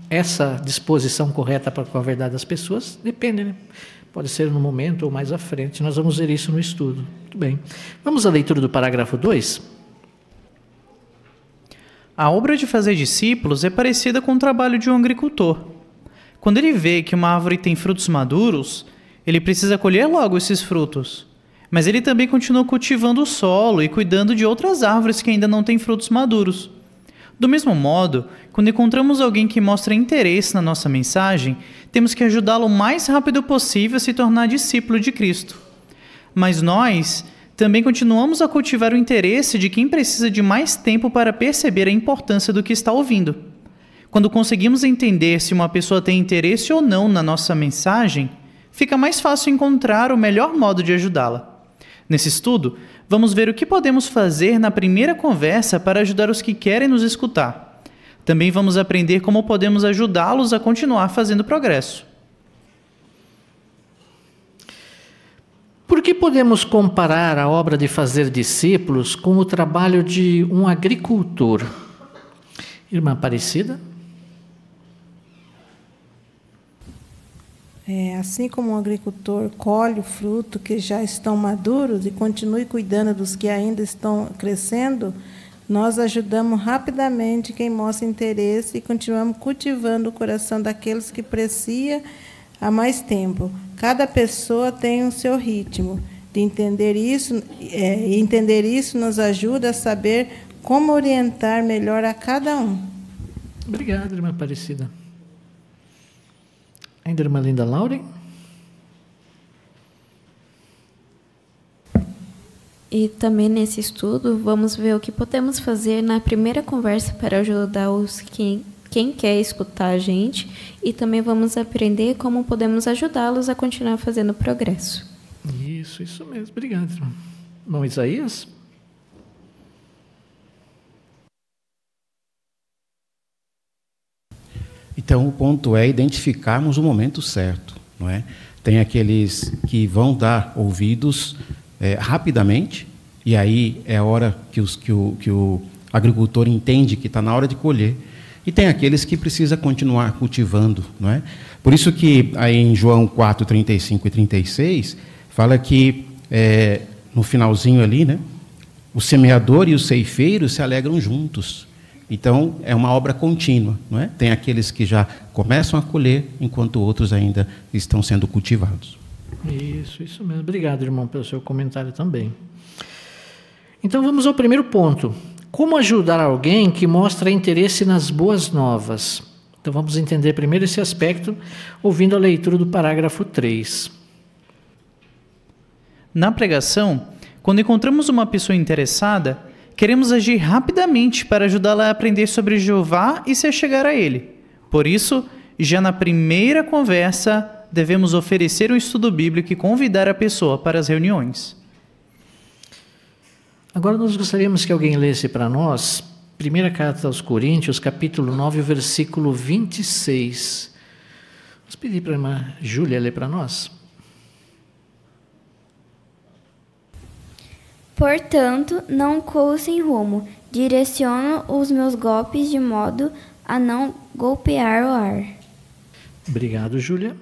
essa disposição correta para com a verdade das pessoas depende, né? Pode ser no momento ou mais à frente. Nós vamos ver isso no estudo. Muito bem. Vamos à leitura do parágrafo 2. A obra de fazer discípulos é parecida com o trabalho de um agricultor. Quando ele vê que uma árvore tem frutos maduros, ele precisa colher logo esses frutos. Mas ele também continua cultivando o solo e cuidando de outras árvores que ainda não têm frutos maduros. Do mesmo modo, quando encontramos alguém que mostra interesse na nossa mensagem, temos que ajudá-lo o mais rápido possível a se tornar discípulo de Cristo. Mas nós também continuamos a cultivar o interesse de quem precisa de mais tempo para perceber a importância do que está ouvindo. Quando conseguimos entender se uma pessoa tem interesse ou não na nossa mensagem, fica mais fácil encontrar o melhor modo de ajudá-la. Nesse estudo, vamos ver o que podemos fazer na primeira conversa para ajudar os que querem nos escutar. Também vamos aprender como podemos ajudá-los a continuar fazendo progresso. Por que podemos comparar a obra de fazer discípulos com o trabalho de um agricultor? Irmã Aparecida? Assim como o agricultor colhe o fruto que já estão maduros e continue cuidando dos que ainda estão crescendo, nós ajudamos rapidamente quem mostra interesse e continuamos cultivando o coração daqueles que aprecia há mais tempo. Cada pessoa tem o seu ritmo. De entender isso, entender isso nos ajuda a saber como orientar melhor a cada um. Obrigado, irmã Aparecida. Ainda irmã Linda Lauren? E também nesse estudo, vamos ver o que podemos fazer na primeira conversa para ajudar quem quer escutar a gente, e também vamos aprender como podemos ajudá-los a continuar fazendo progresso. Isso mesmo. Obrigado, irmão. Irmão Isaías? Então, o ponto é identificarmos o momento certo, não é? Tem aqueles que vão dar ouvidos rapidamente, e aí é a hora que o agricultor entende que está na hora de colher, e tem aqueles que precisa continuar cultivando, não é? Por isso que aí em João 4, 35 e 36, fala que no finalzinho ali, né, o semeador e o ceifeiro se alegram juntos. Então, é uma obra contínua, não é? Tem aqueles que já começam a colher, enquanto outros ainda estão sendo cultivados. Isso mesmo. Obrigado, irmão, pelo seu comentário também. Então, vamos ao primeiro ponto. Como ajudar alguém que mostra interesse nas boas novas? Então, vamos entender primeiro esse aspecto, ouvindo a leitura do parágrafo 3. Na pregação, quando encontramos uma pessoa interessada, queremos agir rapidamente para ajudá-la a aprender sobre Jeová e se achegar a Ele. Por isso, já na primeira conversa, devemos oferecer um estudo bíblico e convidar a pessoa para as reuniões. Agora nós gostaríamos que alguém lesse para nós, primeira carta aos Coríntios, capítulo 9, versículo 26. Vamos pedir para a irmã Júlia ler para nós. Portanto, não corro sem rumo, direciono os meus golpes de modo a não golpear o ar. Obrigado, Júlia.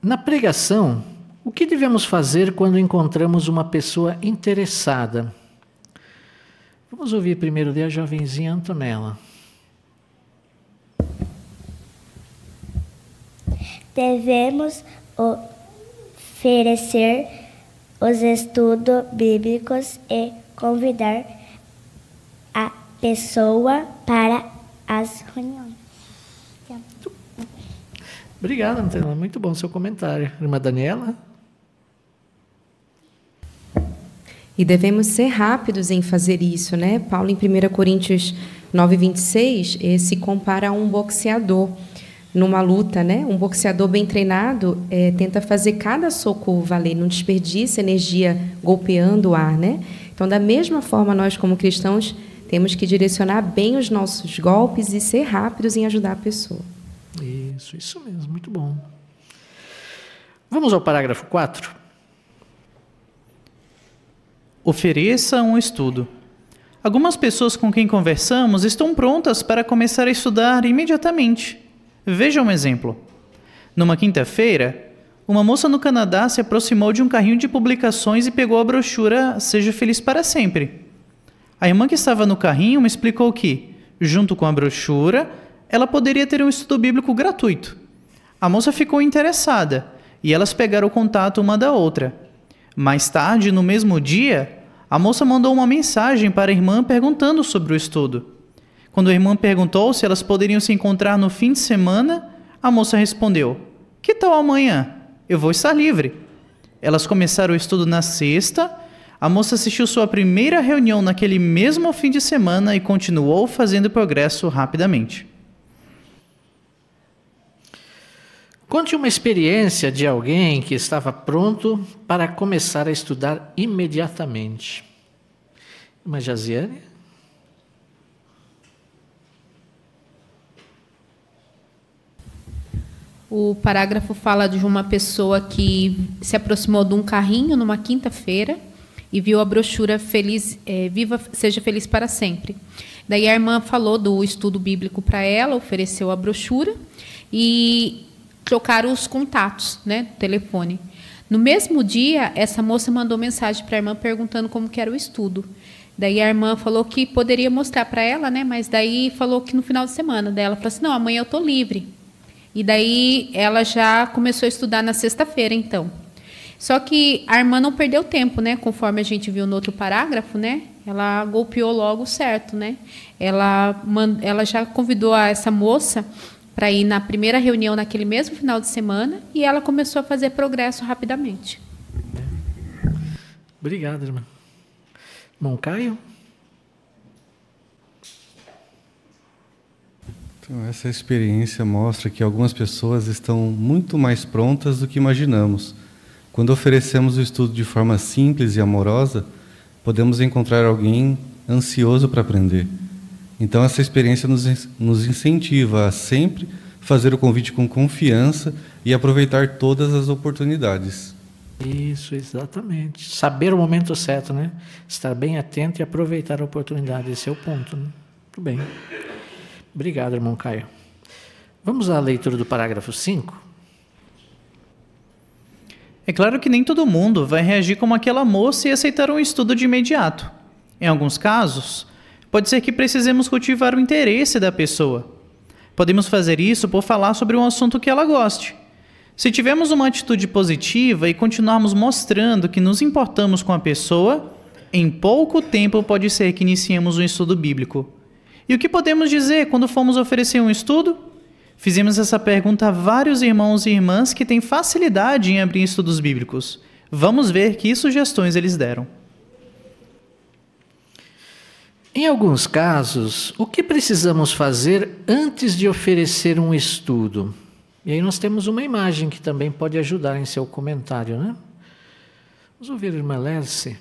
Na pregação, o que devemos fazer quando encontramos uma pessoa interessada? Vamos ouvir primeiro a jovenzinha Antonella. Devemos oferecer os estudos bíblicos e convidar a pessoa para as reuniões. Obrigado, Antonella. Muito bom o seu comentário. Irmã Daniela? E devemos ser rápidos em fazer isso, né? Paulo, em 1 Coríntios 9, 26, se compara a um boxeador numa luta, né? Um boxeador bem treinado tenta fazer cada soco valer, não desperdiça energia golpeando o ar, né? Então, da mesma forma, nós, como cristãos, temos que direcionar bem os nossos golpes e ser rápidos em ajudar a pessoa. Isso mesmo, muito bom. Vamos ao parágrafo 4. Ofereça um estudo. Algumas pessoas com quem conversamos estão prontas para começar a estudar imediatamente. Veja um exemplo. Numa quinta-feira, uma moça no Canadá se aproximou de um carrinho de publicações e pegou a brochura Seja Feliz para Sempre. A irmã que estava no carrinho me explicou que, junto com a brochura, ela poderia ter um estudo bíblico gratuito. A moça ficou interessada e elas pegaram o contato uma da outra. Mais tarde, no mesmo dia, a moça mandou uma mensagem para a irmã perguntando sobre o estudo. Quando a irmã perguntou se elas poderiam se encontrar no fim de semana, a moça respondeu: "Que tal amanhã? Eu vou estar livre." Elas começaram o estudo na sexta. A moça assistiu sua primeira reunião naquele mesmo fim de semana e continuou fazendo progresso rapidamente. Conte uma experiência de alguém que estava pronto para começar a estudar imediatamente. Irmã Jaziane? O parágrafo fala de uma pessoa que se aproximou de um carrinho numa quinta-feira e viu a brochura Seja Feliz para Sempre. Daí a irmã falou do estudo bíblico para ela, ofereceu a brochura e trocaram os contatos, né, do telefone. No mesmo dia, essa moça mandou mensagem para a irmã perguntando como que era o estudo. Daí a irmã falou que poderia mostrar para ela, né, mas daí falou que no final de semana. Daí ela falou assim, não, amanhã eu estou livre. E daí ela já começou a estudar na sexta-feira, então. Só que a irmã não perdeu tempo, né? Conforme a gente viu no outro parágrafo, né? Ela golpeou logo certo, né? Ela já convidou essa moça para ir na primeira reunião naquele mesmo final de semana e ela começou a fazer progresso rapidamente. Obrigado, irmã. Irmão Caio? Então, essa experiência mostra que algumas pessoas estão muito mais prontas do que imaginamos. Quando oferecemos o estudo de forma simples e amorosa, podemos encontrar alguém ansioso para aprender. Então, essa experiência nos incentiva a sempre fazer o convite com confiança e aproveitar todas as oportunidades. Isso, exatamente. Saber o momento certo, né? Estar bem atento e aproveitar a oportunidade. Esse é o ponto, né? Muito bem. Obrigado, irmão Caio. Vamos à leitura do parágrafo 5. É claro que nem todo mundo vai reagir como aquela moça e aceitar um estudo de imediato. Em alguns casos, pode ser que precisemos cultivar o interesse da pessoa. Podemos fazer isso por falar sobre um assunto que ela goste. Se tivermos uma atitude positiva e continuarmos mostrando que nos importamos com a pessoa, em pouco tempo pode ser que iniciemos um estudo bíblico. E o que podemos dizer quando fomos oferecer um estudo? Fizemos essa pergunta a vários irmãos e irmãs que têm facilidade em abrir estudos bíblicos. Vamos ver que sugestões eles deram. Em alguns casos, o que precisamos fazer antes de oferecer um estudo? E aí nós temos uma imagem que também pode ajudar em seu comentário, né? Vamos ouvir a irmã Lerce.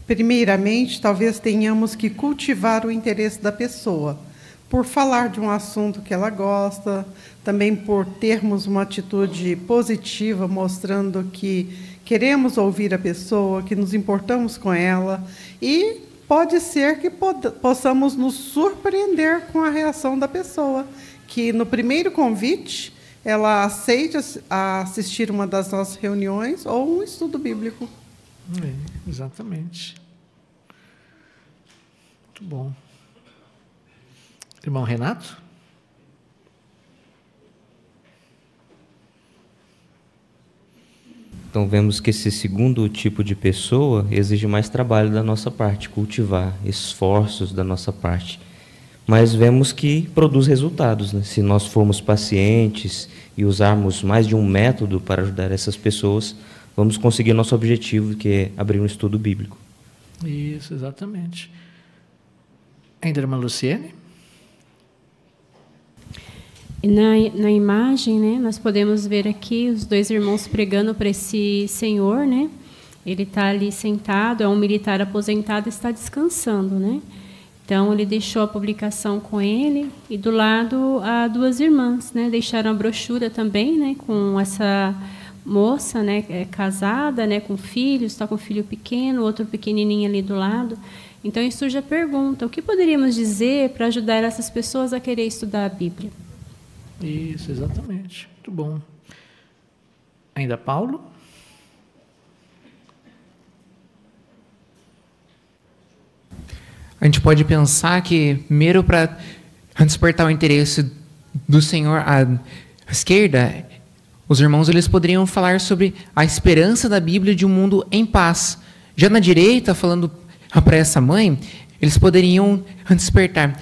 Primeiramente, talvez tenhamos que cultivar o interesse da pessoa, por falar de um assunto que ela gosta, também por termos uma atitude positiva, mostrando que queremos ouvir a pessoa, que nos importamos com ela, e pode ser que possamos nos surpreender com a reação da pessoa, que no primeiro convite ela aceite assistir uma das nossas reuniões ou um estudo bíblico. Exatamente. Muito bom. Irmão Renato? Então vemos que esse segundo tipo de pessoa exige mais trabalho da nossa parte, cultivar esforços da nossa parte. Mas vemos que produz resultados, né? Se nós formos pacientes e usarmos mais de um método para ajudar essas pessoas, vamos conseguir nosso objetivo, que é abrir um estudo bíblico. Isso, exatamente. Ainda, irmã Luciene? Na imagem, né, nós podemos ver aqui os dois irmãos pregando para esse senhor, né? Ele está ali sentado, é um militar aposentado, está descansando, né? Então ele deixou a publicação com ele e do lado há duas irmãs, né? Deixaram a brochura também, né? Com essa moça, né? Casada, né? Com filhos, está com um filho pequeno, outro pequenininho ali do lado. Então aí surge a pergunta: o que poderíamos dizer para ajudar essas pessoas a querer estudar a Bíblia? Isso, exatamente. Muito bom. Ainda Paulo? A gente pode pensar que, primeiro, para despertar o interesse do Senhor à esquerda, os irmãos eles poderiam falar sobre a esperança da Bíblia de um mundo em paz. Já na direita, falando para essa mãe, eles poderiam despertar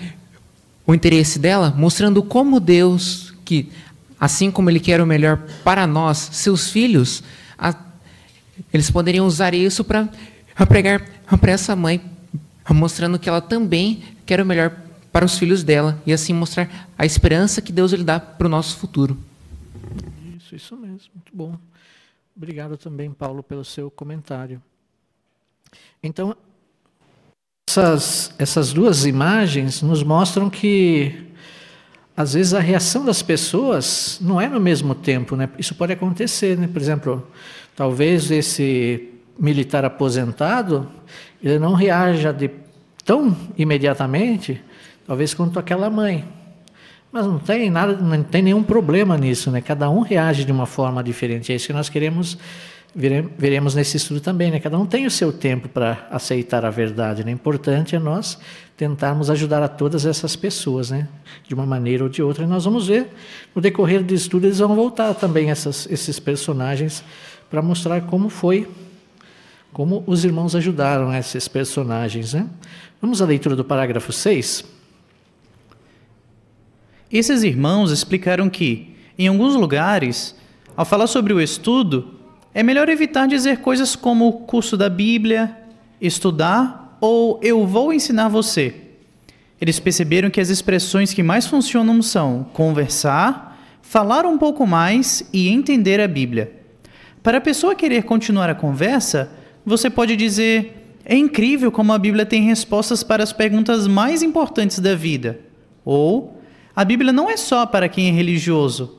o interesse dela, mostrando como Deus, que assim como Ele quer o melhor para nós, seus filhos, eles poderiam usar isso para pregar para essa mãe, mostrando que ela também quer o melhor para os filhos dela, e assim mostrar a esperança que Deus lhe dá para o nosso futuro. Isso mesmo, muito bom. Obrigado também, Paulo, pelo seu comentário. Então, essas duas imagens nos mostram que, às vezes, a reação das pessoas não é no mesmo tempo, né? Isso pode acontecer, né? Por exemplo, talvez esse militar aposentado, ele não reaja tão imediatamente, talvez quanto aquela mãe. Mas não tem nada, não tem nenhum problema nisso, né? Cada um reage de uma forma diferente. É isso que nós veremos nesse estudo também, né? Cada um tem o seu tempo para aceitar a verdade, né? O importante é nós tentarmos ajudar a todas essas pessoas, né? De uma maneira ou de outra. E nós vamos ver, no decorrer do estudo, eles vão voltar também esses personagens para mostrar como os irmãos ajudaram esses personagens, né? Vamos à leitura do parágrafo 6. Esses irmãos explicaram que, em alguns lugares, ao falar sobre o estudo, é melhor evitar dizer coisas como curso da Bíblia, estudar ou eu vou ensinar você. Eles perceberam que as expressões que mais funcionam são conversar, falar um pouco mais e entender a Bíblia. Para a pessoa querer continuar a conversa, você pode dizer: é incrível como a Bíblia tem respostas para as perguntas mais importantes da vida. Ou: a Bíblia não é só para quem é religioso.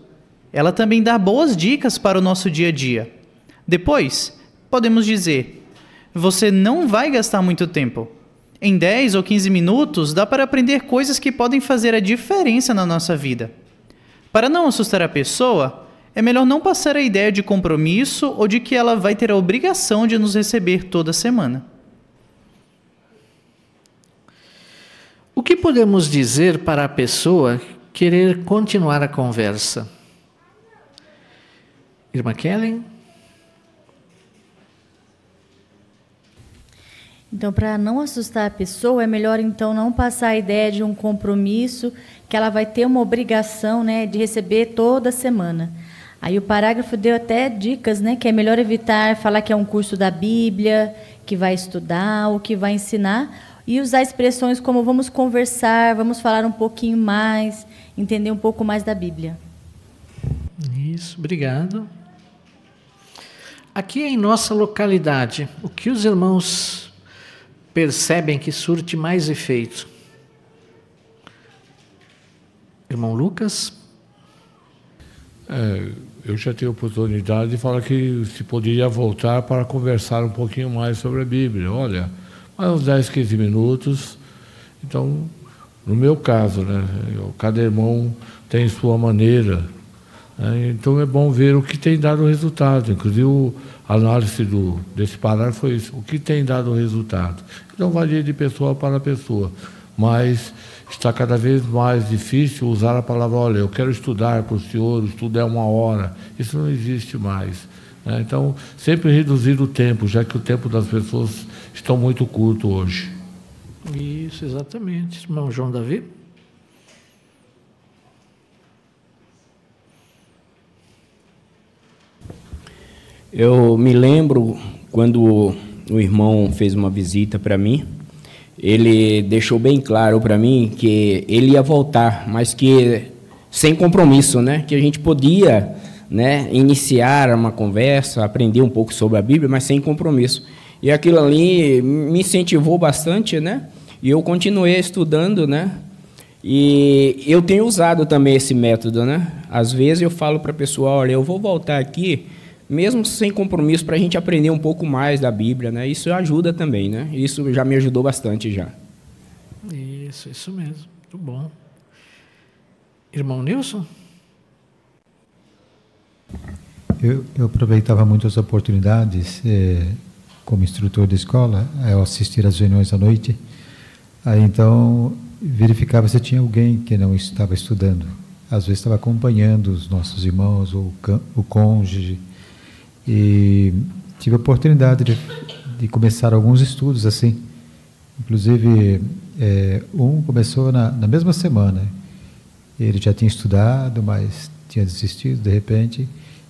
Ela também dá boas dicas para o nosso dia a dia. Depois, podemos dizer: você não vai gastar muito tempo. Em 10 ou 15 minutos, dá para aprender coisas que podem fazer a diferença na nossa vida. Para não assustar a pessoa, é melhor não passar a ideia de compromisso ou de que ela vai ter a obrigação de nos receber toda semana. O que podemos dizer para a pessoa querer continuar a conversa? Irmã Kellen? Então, para não assustar a pessoa, é melhor então não passar a ideia de um compromisso que ela vai ter uma obrigação, né, de receber toda semana. Aí o parágrafo deu até dicas, né, que é melhor evitar falar que é um curso da Bíblia, que vai estudar ou que vai ensinar, e usar expressões como vamos conversar, vamos falar um pouquinho mais, entender um pouco mais da Bíblia. Isso, obrigado. Aqui em nossa localidade, o que os irmãos percebem que surte mais efeito? Irmão Lucas? Eu já tive a oportunidade de falar que se poderia voltar para conversar um pouquinho mais sobre a Bíblia. Olha, mais uns 10, 15 minutos. Então, no meu caso, né, cada irmão tem sua maneira. Né, então, é bom ver o que tem dado resultado. Inclusive, a análise desse parágrafo foi isso. O que tem dado resultado? Então, varia de pessoa para pessoa. Mas está cada vez mais difícil usar a palavra: olha, eu quero estudar para o senhor, o estudo é 1 hora. Isso não existe mais. Né? Então, sempre reduzir o tempo, já que o tempo das pessoas está muito curto hoje. Isso, exatamente. Irmão João Davi? Eu me lembro quando o irmão fez uma visita para mim, ele deixou bem claro para mim que ele ia voltar, mas que sem compromisso, né? Que a gente podia, né, iniciar uma conversa, aprender um pouco sobre a Bíblia, mas sem compromisso. E aquilo ali me incentivou bastante, né? E eu continuei estudando, né? E eu tenho usado também esse método, né? Às vezes eu falo para a pessoa: olha, eu vou voltar aqui, mesmo sem compromisso, para a gente aprender um pouco mais da Bíblia, né? Isso ajuda também, né? Isso já me ajudou bastante já. Isso mesmo. Muito bom. Irmão Nilson? Eu aproveitava muito as oportunidades, como instrutor de escola, ao assistir às reuniões à noite. Aí, então, verificava se tinha alguém que não estava estudando. Às vezes estava acompanhando os nossos irmãos, ou o cônjuge. E tive a oportunidade de começar alguns estudos assim. Inclusive, um começou na mesma semana. Ele já tinha estudado, mas tinha desistido de repente.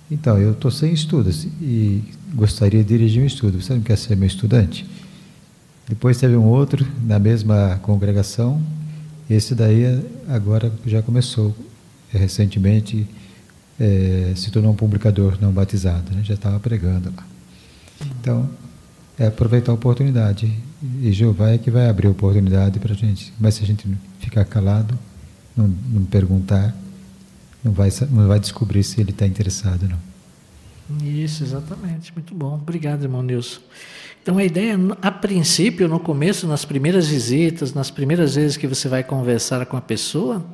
Então, eu estou sem estudos e gostaria de dirigir um estudo. Você não quer ser meu estudante? Depois teve um outro na mesma congregação. Esse daí agora já começou recentemente. Se tornou um publicador não batizado, né? Já estava pregando lá. Então, aproveitar a oportunidade. E Jeová é que vai abrir a oportunidade para a gente. Mas se a gente ficar calado, não perguntar, não vai descobrir se ele está interessado ou não. Isso, exatamente. Muito bom. Obrigado, irmão Nilson. Então, a ideia, a princípio, no começo, nas primeiras visitas, nas primeiras vezes que você vai conversar com a pessoa,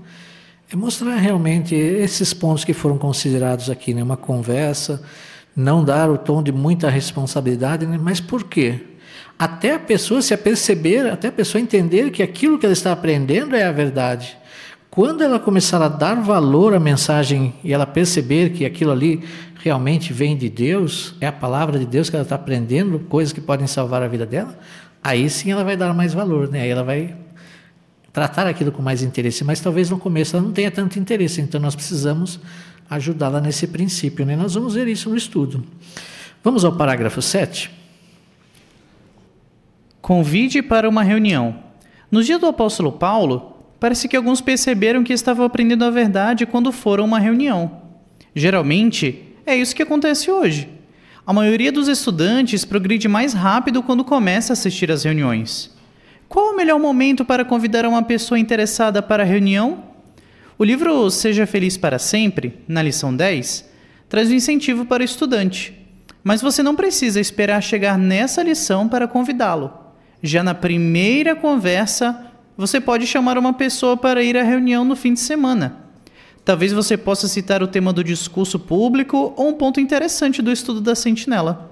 É mostrar realmente esses pontos que foram considerados aqui, né? Uma conversa, não dar o tom de muita responsabilidade, né? Mas por quê? Até a pessoa se aperceber, até a pessoa entender que aquilo que ela está aprendendo é a verdade. Quando ela começar a dar valor à mensagem e ela perceber que aquilo ali realmente vem de Deus, é a palavra de Deus que ela está aprendendo, coisas que podem salvar a vida dela, aí sim ela vai dar mais valor, né? Aí ela vai tratar aquilo com mais interesse, mas talvez no começo ela não tenha tanto interesse, então nós precisamos ajudá-la nesse princípio, né? Nós vamos ver isso no estudo. Vamos ao parágrafo 7. Convide para uma reunião. No dia do apóstolo Paulo, parece que alguns perceberam que estavam aprendendo a verdade quando foram a uma reunião. Geralmente, é isso que acontece hoje. A maioria dos estudantes progride mais rápido quando começa a assistir às reuniões. Qual o melhor momento para convidar uma pessoa interessada para a reunião? O livro Seja Feliz para Sempre, na lição 10, traz um incentivo para o estudante. Mas você não precisa esperar chegar nessa lição para convidá-lo. Já na primeira conversa, você pode chamar uma pessoa para ir à reunião no fim de semana. Talvez você possa citar o tema do discurso público ou um ponto interessante do estudo da Sentinela.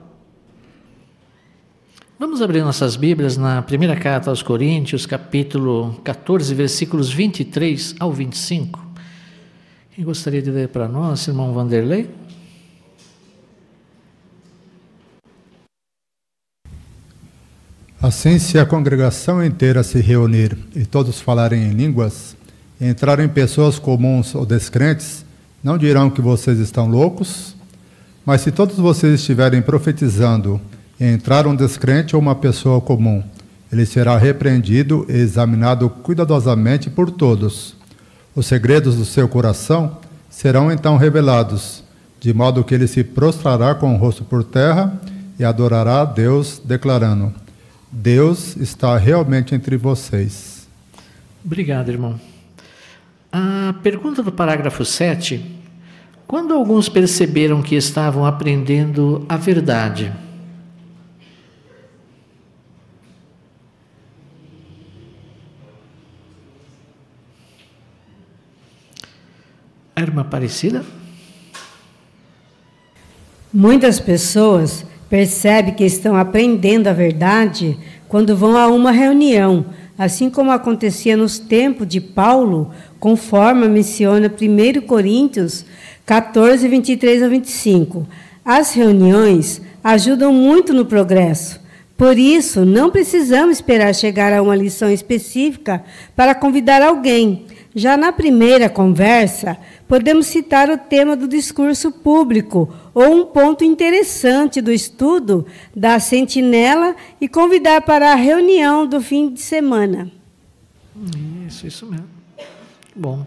Vamos abrir nossas Bíblias na primeira carta aos Coríntios, capítulo 14, versículos 23 ao 25. Quem gostaria de ler para nós, irmão Vanderlei? Assim, se a congregação inteira se reunir e todos falarem em línguas, e entrarem pessoas comuns ou descrentes, não dirão que vocês estão loucos? Mas se todos vocês estiverem profetizando e entrar um descrente ou uma pessoa comum, ele será repreendido e examinado cuidadosamente por todos. Os segredos do seu coração serão então revelados, de modo que ele se prostrará com o rosto por terra e adorará a Deus, declarando: Deus está realmente entre vocês. Obrigado, irmão. A pergunta do parágrafo 7. Quando alguns perceberam que estavam aprendendo a verdade? A irmã Aparecida? Muitas pessoas percebem que estão aprendendo a verdade quando vão a uma reunião, assim como acontecia nos tempos de Paulo, conforme menciona 1 Coríntios 14, 23 a 25. As reuniões ajudam muito no progresso. Por isso, não precisamos esperar chegar a uma lição específica para convidar alguém. Já na primeira conversa, podemos citar o tema do discurso público ou um ponto interessante do estudo da Sentinela e convidar para a reunião do fim de semana. Isso mesmo. Bom.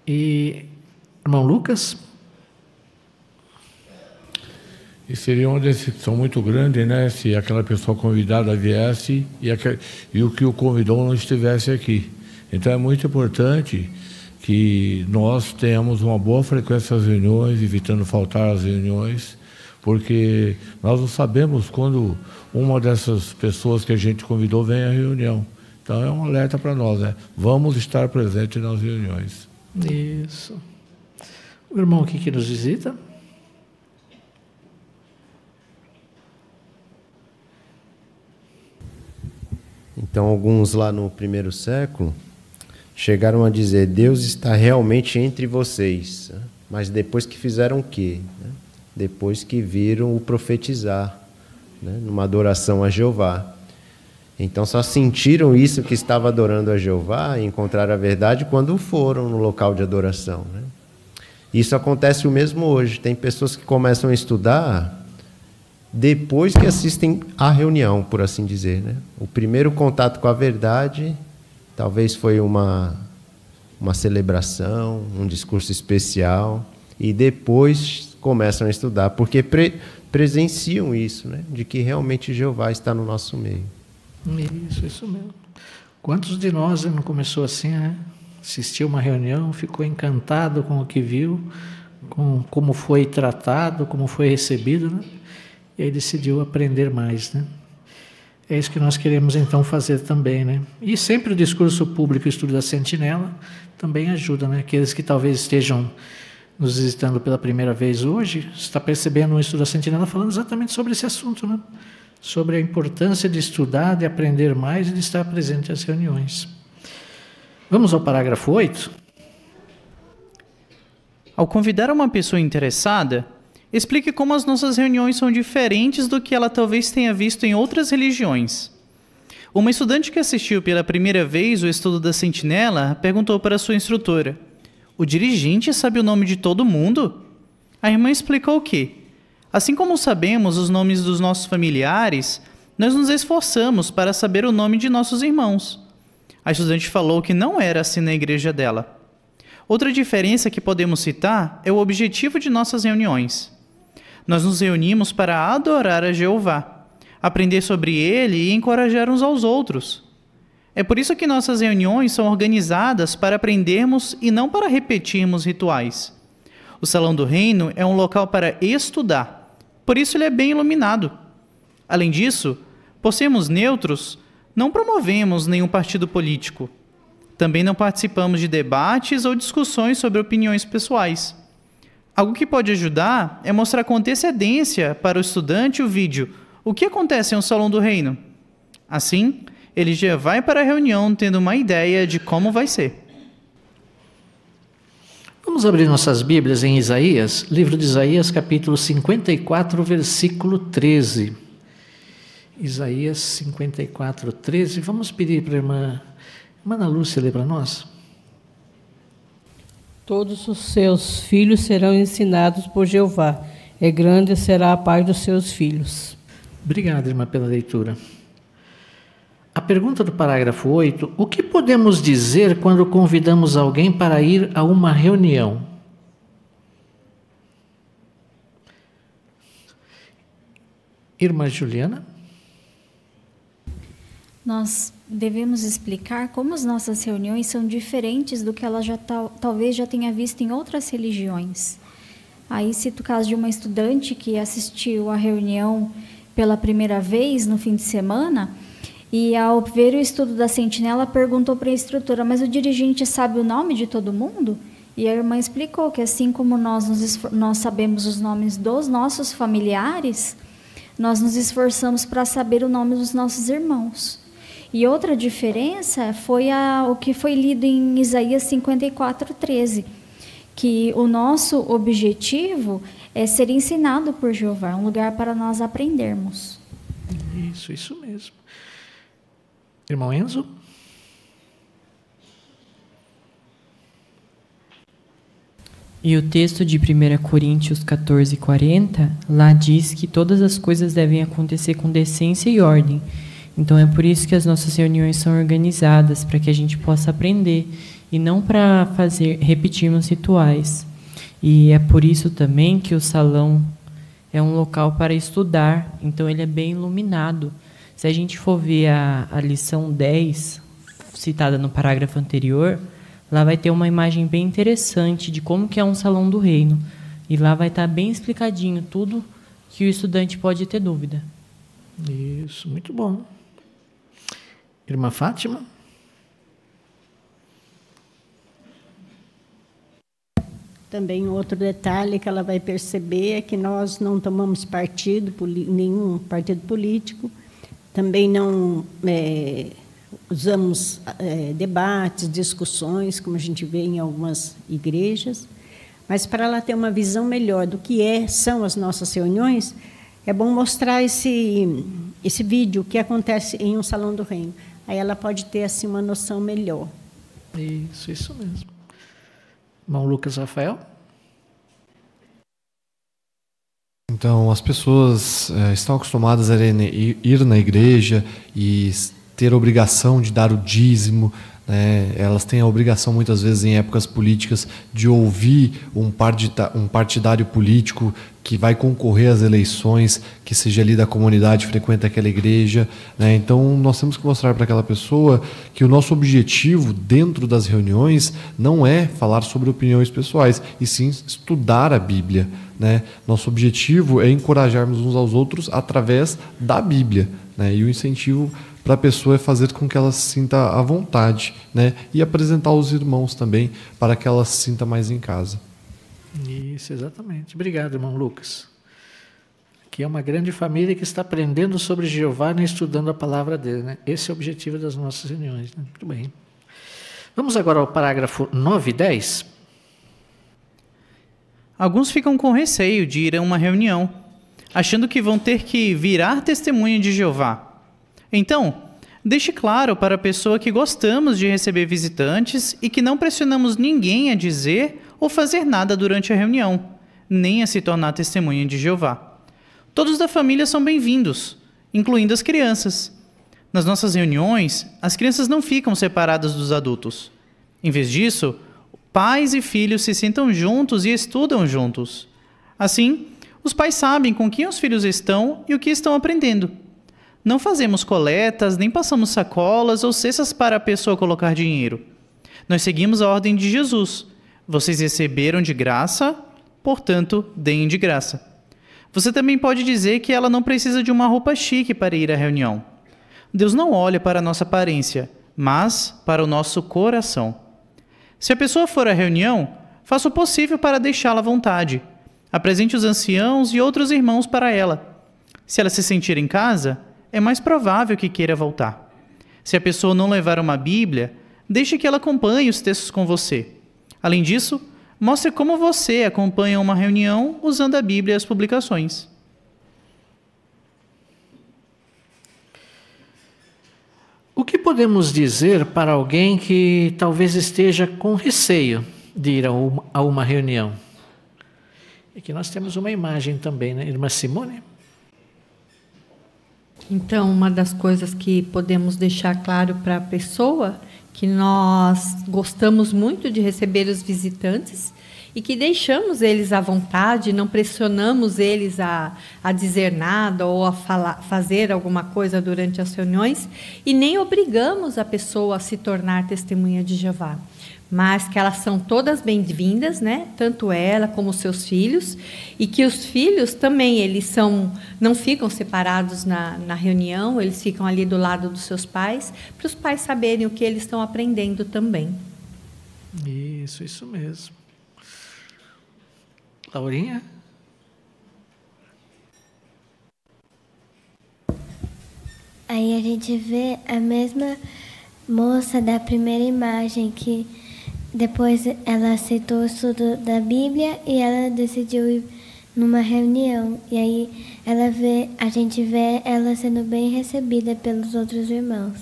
E, irmão Lucas? E seria uma decepção muito grande, né, se aquela pessoa convidada viesse e o que o convidou não estivesse aqui. Então é muito importante que nós tenhamos uma boa frequência às reuniões, evitando faltar às reuniões, porque nós não sabemos quando uma dessas pessoas que a gente convidou vem à reunião. Então é um alerta para nós, né? Vamos estar presentes nas reuniões. Isso. O irmão aqui que nos visita. Então, alguns lá no primeiro século chegaram a dizer: Deus está realmente entre vocês. Mas depois que fizeram o quê? Depois que viram o profetizar, numa adoração a Jeová. Então, só sentiram isso, que estava adorando a Jeová, e encontraram a verdade quando foram no local de adoração. Isso acontece o mesmo hoje. Tem pessoas que começam a estudar depois que assistem à reunião, por assim dizer. O primeiro contato com a verdade talvez foi uma celebração, um discurso especial, e depois começam a estudar, porque presenciam isso, de que realmente Jeová está no nosso meio. Isso mesmo. Quantos de nós não começou assim, assistiu uma reunião, ficou encantado com o que viu, com como foi tratado, como foi recebido, e aí decidiu aprender mais, É isso que nós queremos então fazer também, né? E sempre o discurso público, o estudo da sentinela, também ajuda, né? Aqueles que talvez estejam nos visitando pela primeira vez hoje, está percebendo o estudo da sentinela falando exatamente sobre esse assunto, né? Sobre a importância de estudar, de aprender mais e de estar presente às reuniões. Vamos ao parágrafo 8. Ao convidar uma pessoa interessada, explique como as nossas reuniões são diferentes do que ela talvez tenha visto em outras religiões. Uma estudante que assistiu pela primeira vez o estudo da sentinela perguntou para sua instrutora: "O dirigente sabe o nome de todo mundo?" A irmã explicou que, assim como sabemos os nomes dos nossos familiares, nós nos esforçamos para saber o nome de nossos irmãos. A estudante falou que não era assim na igreja dela. Outra diferença que podemos citar é o objetivo de nossas reuniões. Nós nos reunimos para adorar a Jeová, aprender sobre Ele e encorajar uns aos outros. É por isso que nossas reuniões são organizadas para aprendermos e não para repetirmos rituais. O Salão do Reino é um local para estudar, por isso ele é bem iluminado. Além disso, por sermos neutros, não promovemos nenhum partido político. Também não participamos de debates ou discussões sobre opiniões pessoais. Algo que pode ajudar é mostrar com antecedência para o estudante o vídeo "O que acontece em um Salão do Reino?". Assim, ele já vai para a reunião tendo uma ideia de como vai ser. Vamos abrir nossas Bíblias em Isaías, livro de Isaías, capítulo 54, versículo 13. Isaías 54, 13. Vamos pedir para a irmã Ana Lúcia ler para nós. Todos os seus filhos serão ensinados por Jeová. É grande será a paz dos seus filhos. Obrigado, irmã, pela leitura. A pergunta do parágrafo 8, o que podemos dizer quando convidamos alguém para ir a uma reunião? Irmã Juliana? Nós devemos explicar como as nossas reuniões são diferentes do que ela talvez já tenha visto em outras religiões. Aí cito o caso de uma estudante que assistiu à reunião pela primeira vez no fim de semana e, ao ver o estudo da sentinela, perguntou para a instrutora: "Mas o dirigente sabe o nome de todo mundo?" E a irmã explicou que, assim como nós sabemos os nomes dos nossos familiares, nós nos esforçamos para saber o nome dos nossos irmãos. E outra diferença foi o que foi lido em Isaías 54, 13, que o nosso objetivo é ser ensinado por Jeová, um lugar para nós aprendermos. Isso mesmo. Irmão Enzo? E o texto de 1 Coríntios 14, 40, lá diz que todas as coisas devem acontecer com decência e ordem. Então é por isso que as nossas reuniões são organizadas, para que a gente possa aprender e não para repetirmos rituais. E é por isso também que o salão é um local para estudar, então ele é bem iluminado. Se a gente for ver a lição 10, citada no parágrafo anterior, lá vai ter uma imagem bem interessante de como que é um salão do reino. E lá vai estar bem explicadinho tudo que o estudante pode ter dúvida. Isso, muito bom. Irmã Fátima? Também outro detalhe que ela vai perceber é que nós não tomamos nenhum partido político, também não usamos debates, discussões, como a gente vê em algumas igrejas, mas para ela ter uma visão melhor do que são as nossas reuniões, é bom mostrar esse vídeo que acontece em um salão do reino. Aí ela pode ter assim uma noção melhor. Isso mesmo. Irmão Lucas Rafael? Então, as pessoas estão acostumadas a ir na igreja e ter a obrigação de dar o dízimo, né? Elas têm a obrigação, muitas vezes, em épocas políticas, de ouvir um partidário político que vai concorrer às eleições, que seja ali da comunidade, frequenta aquela igreja, né? Então nós temos que mostrar para aquela pessoa que o nosso objetivo dentro das reuniões não é falar sobre opiniões pessoais, e sim estudar a Bíblia, né? Nosso objetivo é encorajarmos uns aos outros através da Bíblia, né? E o incentivo para a pessoa é fazer com que ela se sinta à vontade, né? E apresentar os irmãos também para que ela se sinta mais em casa. Isso, exatamente. Obrigado, irmão Lucas. Aqui é uma grande família que está aprendendo sobre Jeová e estudando a palavra dele, né? Esse é o objetivo das nossas reuniões, né? Muito bem. Vamos agora ao parágrafo 9 e 10. Alguns ficam com receio de ir a uma reunião, achando que vão ter que virar testemunha de Jeová. Então, deixe claro para a pessoa que gostamos de receber visitantes e que não pressionamos ninguém a dizer ou fazer nada durante a reunião, nem a se tornar testemunha de Jeová. Todos da família são bem-vindos, incluindo as crianças. Nas nossas reuniões, as crianças não ficam separadas dos adultos. Em vez disso, pais e filhos se sentam juntos e estudam juntos. Assim, os pais sabem com quem os filhos estão e o que estão aprendendo. Não fazemos coletas, nem passamos sacolas ou cestas para a pessoa colocar dinheiro. Nós seguimos a ordem de Jesus. Vocês receberam de graça, portanto, deem de graça. Você também pode dizer que ela não precisa de uma roupa chique para ir à reunião. Deus não olha para a nossa aparência, mas para o nosso coração. Se a pessoa for à reunião, faça o possível para deixá-la à vontade. Apresente os anciãos e outros irmãos para ela. Se ela se sentir em casa, é mais provável que queira voltar. Se a pessoa não levar uma Bíblia, deixe que ela acompanhe os textos com você. Além disso, mostre como você acompanha uma reunião usando a Bíblia e as publicações. O que podemos dizer para alguém que talvez esteja com receio de ir a uma reunião? Aqui nós temos uma imagem também, né, irmã Simone? Então, uma das coisas que podemos deixar claro para a pessoa que nós gostamos muito de receber os visitantes e que deixamos eles à vontade, não pressionamos eles a dizer nada ou a fazer alguma coisa durante as reuniões e nem obrigamos a pessoa a se tornar testemunha de Jeová. Mas que elas são todas bem-vindas, né? Tanto ela como os seus filhos, e que os filhos também, eles não ficam separados na reunião, eles ficam ali do lado dos seus pais, para os pais saberem o que eles estão aprendendo também. Isso mesmo. Laurinha? Aí a gente vê a mesma moça da primeira imagem que depois ela aceitou o estudo da Bíblia e ela decidiu ir numa reunião. E aí a gente vê ela sendo bem recebida pelos outros irmãos.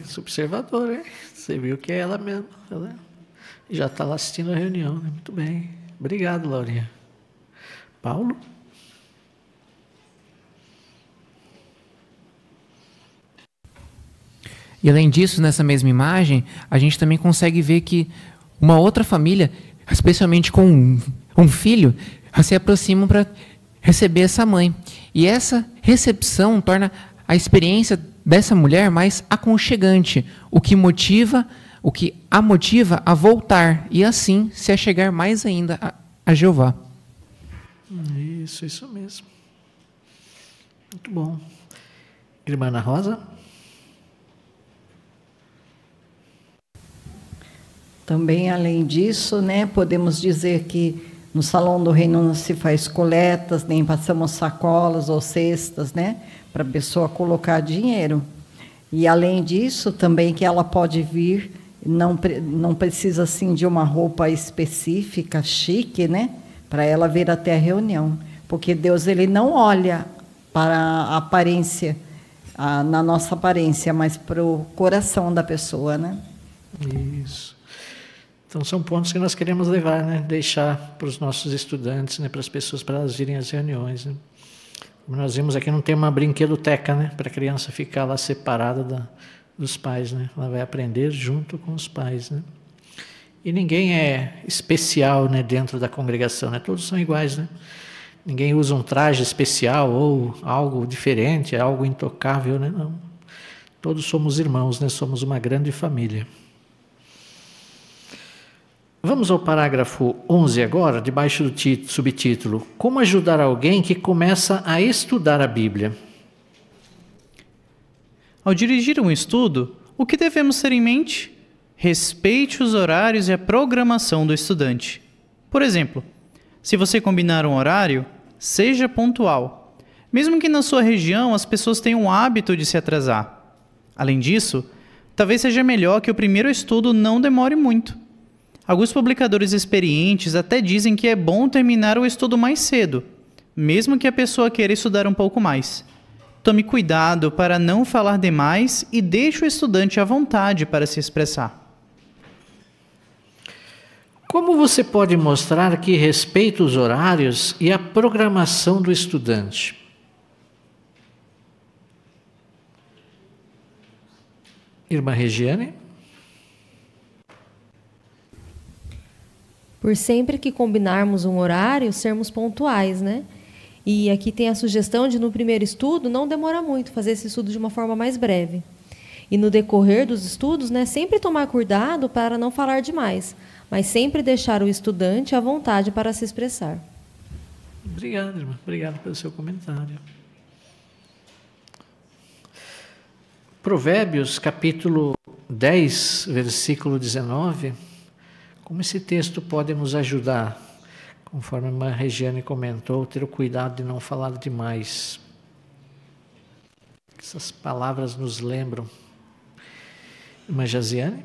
Isso, observador, hein? Você viu que é ela mesmo. Ela já está lá assistindo a reunião, né? Muito bem. Obrigado, Laurinha. Paulo? E além disso, nessa mesma imagem, a gente também consegue ver que uma outra família, especialmente com um filho, se aproximam para receber essa mãe. E essa recepção torna a experiência dessa mulher mais aconchegante, o que a motiva a voltar e assim se achegar mais ainda a Jeová. Isso mesmo. Muito bom. Irmã Ana Rosa? Também, além disso, né, podemos dizer que no Salão do Reino não se faz coletas, nem passamos sacolas ou cestas, né, para a pessoa colocar dinheiro. E, além disso, também que ela pode vir, não precisa assim de uma roupa específica, chique, né, para ela vir até a reunião. Porque Deus, ele não olha para a aparência, na nossa aparência, mas para o coração da pessoa, né? Isso. Então, são pontos que nós queremos levar, né? Deixar para os nossos estudantes, né? Para as pessoas, para elas virem às reuniões. Né? Como nós vimos aqui, não tem uma brinquedoteca, né? Para a criança ficar lá separada dos pais. Né? Ela vai aprender junto com os pais. Né? E ninguém é especial, né? Dentro da congregação, né? Todos são iguais. Né? Ninguém usa um traje especial ou algo diferente, algo intocável, né? Não. Todos somos irmãos, né? Somos uma grande família. Vamos ao parágrafo 11 agora, debaixo do subtítulo: Como ajudar alguém que começa a estudar a Bíblia? Ao dirigir um estudo, o que devemos ter em mente? Respeite os horários e a programação do estudante. Por exemplo, se você combinar um horário, seja pontual, mesmo que na sua região as pessoas tenham o hábito de se atrasar. Além disso, talvez seja melhor que o primeiro estudo não demore muito. Alguns publicadores experientes até dizem que é bom terminar o estudo mais cedo, mesmo que a pessoa queira estudar um pouco mais. Tome cuidado para não falar demais e deixe o estudante à vontade para se expressar. Como você pode mostrar que respeita os horários e a programação do estudante? Irmã Regiane? Por sempre que combinarmos um horário, sermos pontuais, né? E aqui tem a sugestão de, no primeiro estudo, não demorar muito, fazer esse estudo de uma forma mais breve. E no decorrer dos estudos, né, sempre tomar cuidado para não falar demais, mas sempre deixar o estudante à vontade para se expressar. Obrigado, irmã. Obrigado pelo seu comentário. Provérbios, capítulo 10, versículo 19. Como esse texto pode nos ajudar? Conforme a irmã Regiane comentou, ter o cuidado de não falar demais. Essas palavras nos lembram. Irmã Jaziane?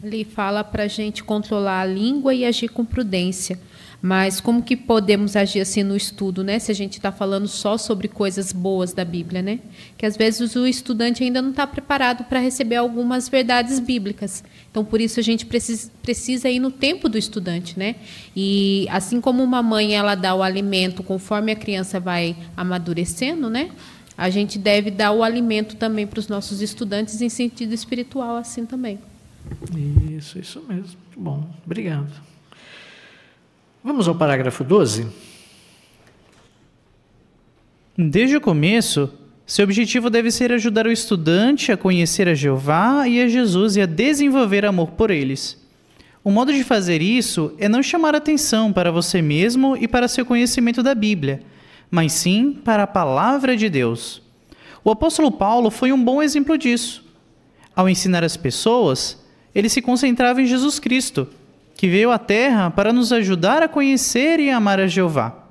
Ele fala para a gente controlar a língua e agir com prudência. Mas como que podemos agir assim no estudo, né? Se a gente está falando só sobre coisas boas da Bíblia, né? Que às vezes o estudante ainda não está preparado para receber algumas verdades bíblicas. Então, por isso a gente precisa ir no tempo do estudante, né? E assim como uma mãe ela dá o alimento conforme a criança vai amadurecendo, né? A gente deve dar o alimento também para os nossos estudantes em sentido espiritual, assim também. Isso mesmo. Muito bom. Obrigado. Vamos ao parágrafo 12. Desde o começo, seu objetivo deve ser ajudar o estudante a conhecer a Jeová e a Jesus e a desenvolver amor por eles. O modo de fazer isso é não chamar atenção para você mesmo e para seu conhecimento da Bíblia, mas sim para a palavra de Deus. O apóstolo Paulo foi um bom exemplo disso. Ao ensinar as pessoas, ele se concentrava em Jesus Cristo, que veio à Terra para nos ajudar a conhecer e amar a Jeová.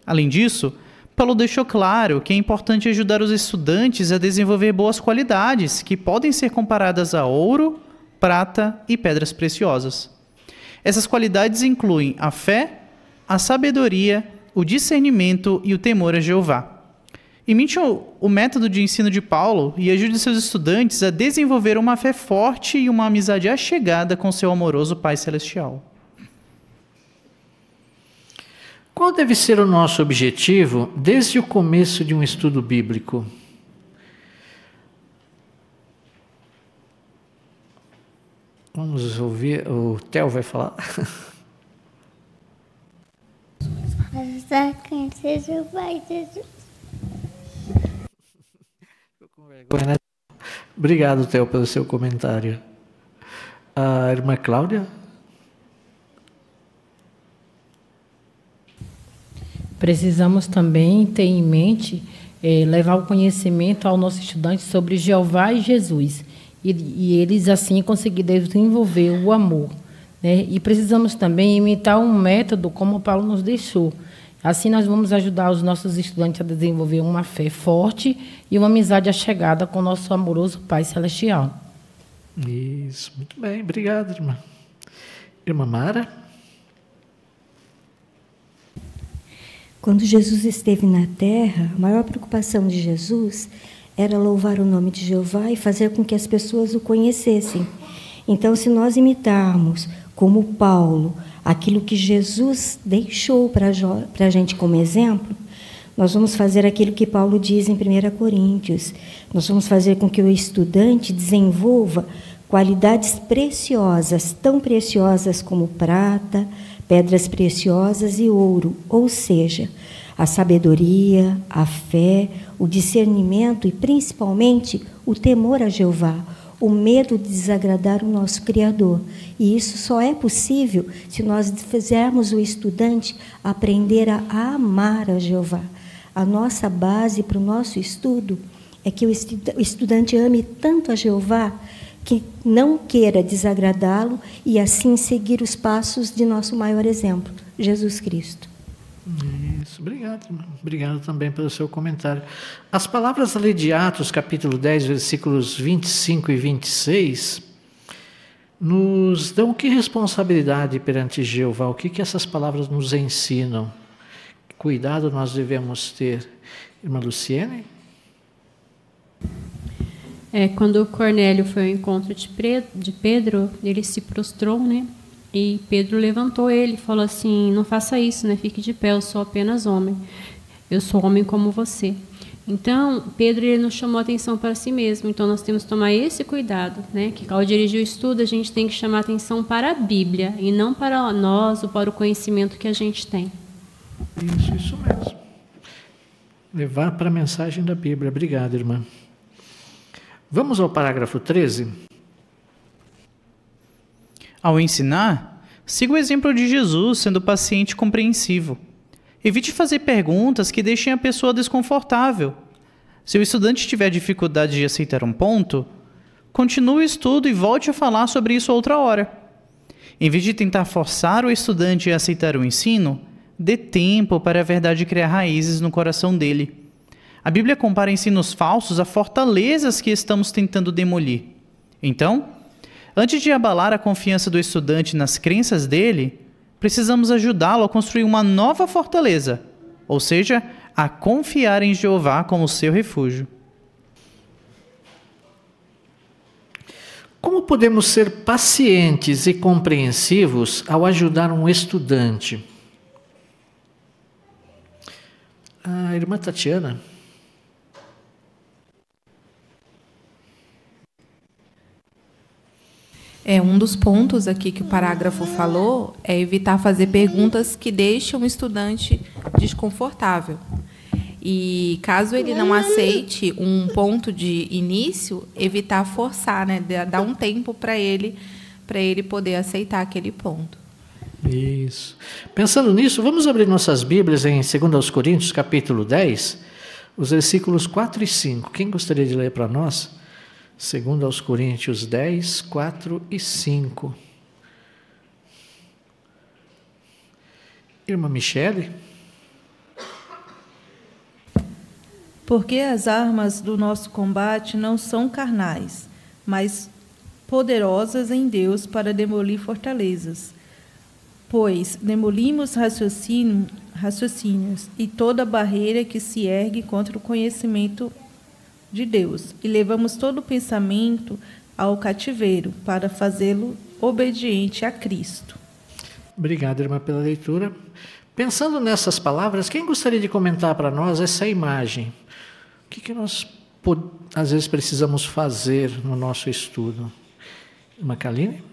Além disso, Paulo deixou claro que é importante ajudar os estudantes a desenvolver boas qualidades que podem ser comparadas a ouro, prata e pedras preciosas. Essas qualidades incluem a fé, a sabedoria, o discernimento e o temor a Jeová. Imite o método de ensino de Paulo e ajude seus estudantes a desenvolver uma fé forte e uma amizade achegada com seu amoroso Pai Celestial. Qual deve ser o nosso objetivo desde o começo de um estudo bíblico? Vamos ouvir, o Theo vai falar. Seja o Pai Jesus. Obrigado, Theo, pelo seu comentário. A irmã Cláudia? Precisamos também ter em mente levar o conhecimento ao nosso estudante sobre Jeová e Jesus, e eles assim conseguir desenvolver o amor, né? E precisamos também imitar um método como Paulo nos deixou. Assim nós vamos ajudar os nossos estudantes a desenvolver uma fé forte e uma amizade achegada com o nosso amoroso Pai Celestial. Isso, muito bem, obrigado, irmã. Irmã Mara? Quando Jesus esteve na terra, a maior preocupação de Jesus era louvar o nome de Jeová e fazer com que as pessoas o conhecessem. Então, se nós imitarmos, como Paulo, aquilo que Jesus deixou para a gente como exemplo, nós vamos fazer aquilo que Paulo diz em 1 Coríntios. Nós vamos fazer com que o estudante desenvolva qualidades preciosas, tão preciosas como prata, pedras preciosas e ouro, ou seja, a sabedoria, a fé, o discernimento e, principalmente, o temor a Jeová, o medo de desagradar o nosso Criador. E isso só é possível se nós fizermos o estudante aprender a amar a Jeová. A nossa base para o nosso estudo é que o estudante ame tanto a Jeová que não queira desagradá-lo e assim seguir os passos de nosso maior exemplo, Jesus Cristo. Isso, obrigado, irmã. Obrigado também pelo seu comentário. As palavras ali de Atos, capítulo 10, versículos 25 e 26, nos dão que responsabilidade perante Jeová? O que essas palavras nos ensinam? Que cuidado nós devemos ter? Irmã Luciene? Quando Cornélio foi ao encontro de Pedro, ele se prostrou, né? E Pedro levantou ele e falou assim: não faça isso, né? Fique de pé, eu sou apenas homem. Eu sou homem como você. Então, Pedro ele não chamou atenção para si mesmo. Então, nós temos que tomar esse cuidado, né? Que ao dirigir o estudo, a gente tem que chamar atenção para a Bíblia e não para nós ou para o conhecimento que a gente tem. Isso mesmo. Levar para a mensagem da Bíblia. Obrigado, irmã. Vamos ao parágrafo 13. Ao ensinar, siga o exemplo de Jesus, sendo paciente e compreensivo. Evite fazer perguntas que deixem a pessoa desconfortável. Se o estudante tiver dificuldade de aceitar um ponto, continue o estudo e volte a falar sobre isso outra hora. Em vez de tentar forçar o estudante a aceitar o ensino, dê tempo para a verdade criar raízes no coração dele. A Bíblia compara ensinos falsos a fortalezas que estamos tentando demolir. Então, antes de abalar a confiança do estudante nas crenças dele, precisamos ajudá-lo a construir uma nova fortaleza, ou seja, a confiar em Jeová como seu refúgio. Como podemos ser pacientes e compreensivos ao ajudar um estudante? A irmã Tatiana. Um dos pontos aqui que o parágrafo falou é evitar fazer perguntas que deixam o estudante desconfortável. E caso ele não aceite um ponto de início, evitar forçar, né? Dar um tempo para ele poder aceitar aquele ponto. Isso. Pensando nisso, vamos abrir nossas Bíblias em 2 Coríntios, capítulo 10, os versículos 4 e 5. Quem gostaria de ler para nós? 2 Coríntios 10, 4 e 5. Irmã Michele? Porque as armas do nosso combate não são carnais, mas poderosas em Deus para demolir fortalezas. Pois demolimos raciocínios e toda barreira que se ergue contra o conhecimento de Deus, e levamos todo o pensamento ao cativeiro para fazê-lo obediente a Cristo. Obrigado, irmã, pela leitura. Pensando nessas palavras, quem gostaria de comentar para nós essa imagem? O que nós, às vezes, precisamos fazer no nosso estudo? Irmã Kaline?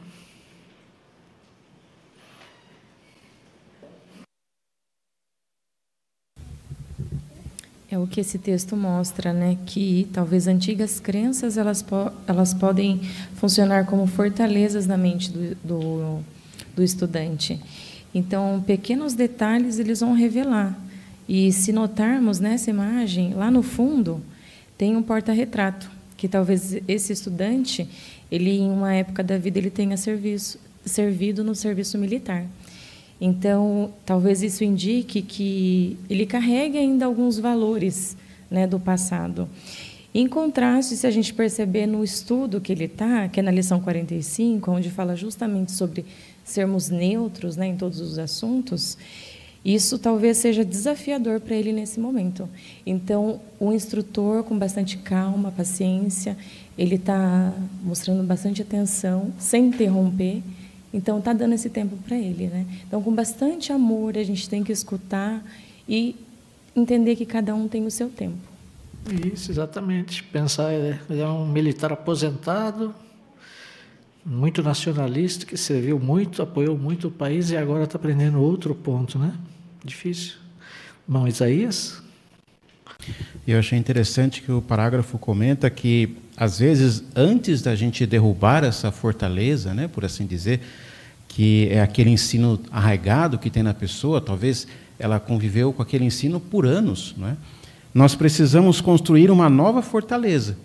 É o que esse texto mostra, né? Que talvez antigas crenças elas podem funcionar como fortalezas na mente do estudante. Então, pequenos detalhes eles vão revelar. E se notarmos nessa imagem, lá no fundo, tem um porta-retrato, que talvez esse estudante, ele em uma época da vida, ele tenha servido no serviço militar. Então, talvez isso indique que ele carregue ainda alguns valores, né, do passado. Em contraste, se a gente perceber no estudo que ele está, que é na lição 45, onde fala justamente sobre sermos neutros, né, em todos os assuntos, isso talvez seja desafiador para ele nesse momento. Então, o instrutor, com bastante calma, paciência, ele está mostrando bastante atenção, sem interromper. Então, está dando esse tempo para ele, né? Então, com bastante amor, a gente tem que escutar e entender que cada um tem o seu tempo. Isso, exatamente. Pensar, ele é um militar aposentado, muito nacionalista, que serviu muito, apoiou muito o país e agora está aprendendo outro ponto, né? Difícil. Irmão Isaías? Eu achei interessante que o parágrafo comenta que, às vezes, antes da gente derrubar essa fortaleza, né, por assim dizer, que é aquele ensino arraigado que tem na pessoa, talvez ela conviveu com aquele ensino por anos, não é? Nós precisamos construir uma nova fortaleza,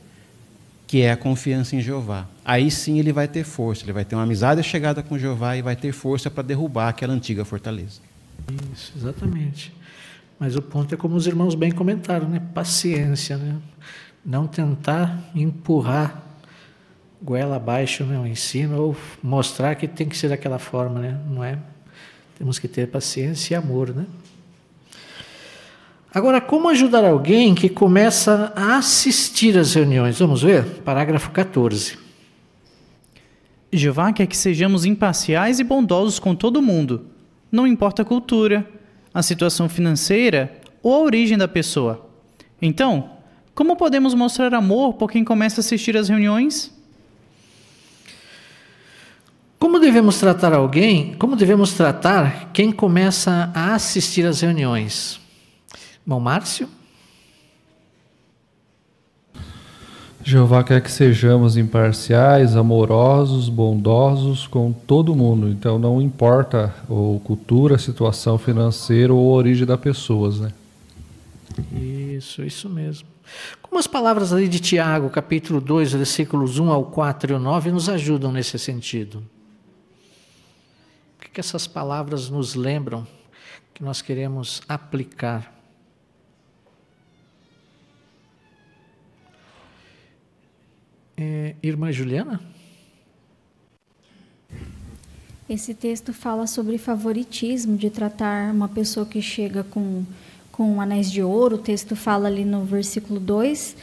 que é a confiança em Jeová. Aí sim ele vai ter força, ele vai ter uma amizade chegada com Jeová e vai ter força para derrubar aquela antiga fortaleza. Isso, exatamente. Mas o ponto é como os irmãos bem comentaram, né? Paciência, né? Não tentar empurrar goela abaixo, né, o ensino, ou mostrar que tem que ser daquela forma, né? Não é? Temos que ter paciência e amor, né? Agora, como ajudar alguém que começa a assistir às reuniões? Vamos ver? Parágrafo 14. Jeová quer que sejamos imparciais e bondosos com todo mundo. Não importa a cultura, a situação financeira ou a origem da pessoa. Então, como podemos mostrar amor por quem começa a assistir às reuniões? Como devemos tratar alguém? Como devemos tratar quem começa a assistir às reuniões? Irmão Márcio? Jeová quer que sejamos imparciais, amorosos, bondosos com todo mundo. Então não importa a cultura, a situação financeira ou a origem das pessoas, né? Isso mesmo. Como as palavras ali de Tiago, capítulo 2, versículos 1 ao 4 e 9, nos ajudam nesse sentido? O que essas palavras nos lembram que nós queremos aplicar? Irmã Juliana? Esse texto fala sobre favoritismo, de tratar uma pessoa que chega com anéis de ouro. O texto fala ali no versículo 2,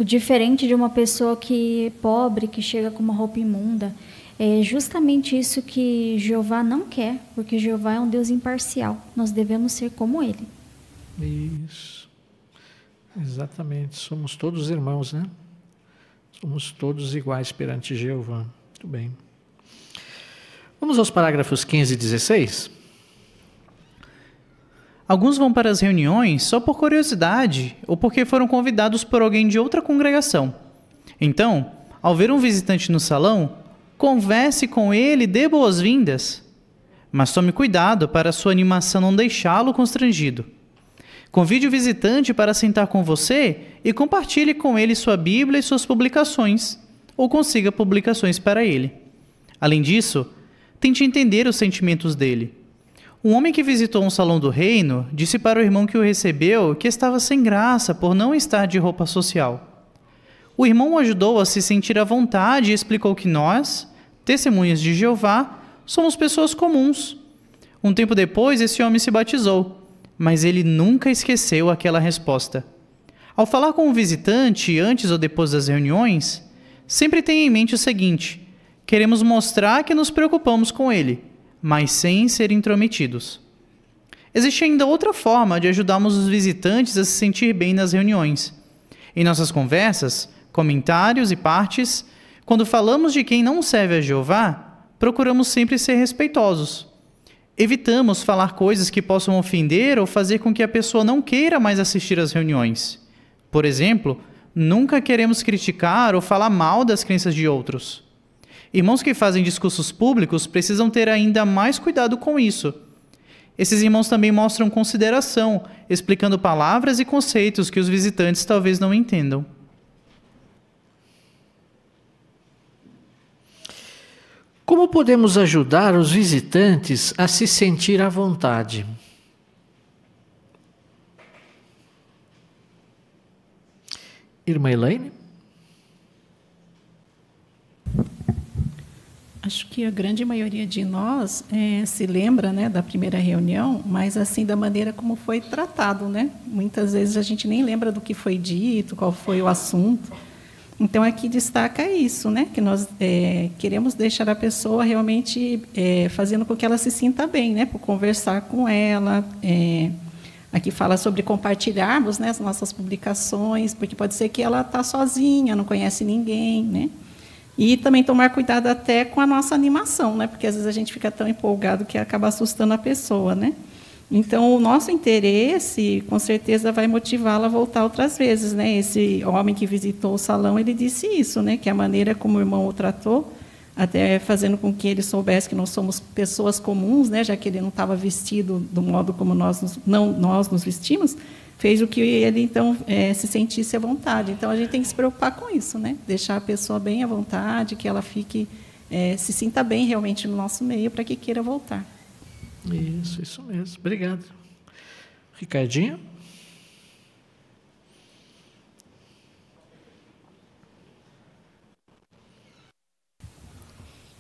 diferente de uma pessoa que é pobre, que chega com uma roupa imunda. É justamente isso que Jeová não quer, porque Jeová é um Deus imparcial. Nós devemos ser como Ele. Isso. Exatamente. Somos todos irmãos, né? Somos todos iguais perante Jeová. Muito bem. Vamos aos parágrafos 15 e 16? Alguns vão para as reuniões só por curiosidade ou porque foram convidados por alguém de outra congregação. Então, ao ver um visitante no salão, converse com ele e dê boas-vindas. Mas tome cuidado para sua animação não deixá-lo constrangido. Convide o visitante para sentar com você e compartilhe com ele sua Bíblia e suas publicações, ou consiga publicações para ele. Além disso, tente entender os sentimentos dele. Um homem que visitou um salão do reino disse para o irmão que o recebeu que estava sem graça por não estar de roupa social. O irmão o ajudou a se sentir à vontade e explicou que nós, testemunhas de Jeová, somos pessoas comuns. Um tempo depois, esse homem se batizou, mas ele nunca esqueceu aquela resposta. Ao falar com um visitante, antes ou depois das reuniões, sempre tenha em mente o seguinte: queremos mostrar que nos preocupamos com ele, mas sem ser intrometidos. Existe ainda outra forma de ajudarmos os visitantes a se sentir bem nas reuniões. Em nossas conversas, comentários e partes, quando falamos de quem não serve a Jeová, procuramos sempre ser respeitosos. Evitamos falar coisas que possam ofender ou fazer com que a pessoa não queira mais assistir às reuniões. Por exemplo, nunca queremos criticar ou falar mal das crenças de outros. Irmãos que fazem discursos públicos precisam ter ainda mais cuidado com isso. Esses irmãos também mostram consideração, explicando palavras e conceitos que os visitantes talvez não entendam. Como podemos ajudar os visitantes a se sentir à vontade? Irmã Elaine? Acho que a grande maioria de nós se lembra, né, da primeira reunião, mas assim da maneira como foi tratado, né? Muitas vezes a gente nem lembra do que foi dito, qual foi o assunto. Então aqui destaca isso, né? Que nós queremos deixar a pessoa realmente fazendo com que ela se sinta bem, né? Por conversar com ela. Aqui fala sobre compartilharmos, né, as nossas publicações, porque pode ser que ela está sozinha, não conhece ninguém, né? E também tomar cuidado até com a nossa animação, né? Porque às vezes a gente fica tão empolgado que acaba assustando a pessoa, né? Então, o nosso interesse, com certeza, vai motivá-la a voltar outras vezes, né? Esse homem que visitou o salão, ele disse isso, né? Que a maneira como o irmão o tratou, até fazendo com que ele soubesse que nós somos pessoas comuns, né? Já que ele não estava vestido do modo como nós nos vestimos, fez o que ele, então, se sentisse à vontade. Então, a gente tem que se preocupar com isso, né? Deixar a pessoa bem à vontade, que ela fique, se sinta bem realmente no nosso meio, para que queira voltar. Isso mesmo. Obrigado. Ricardinho?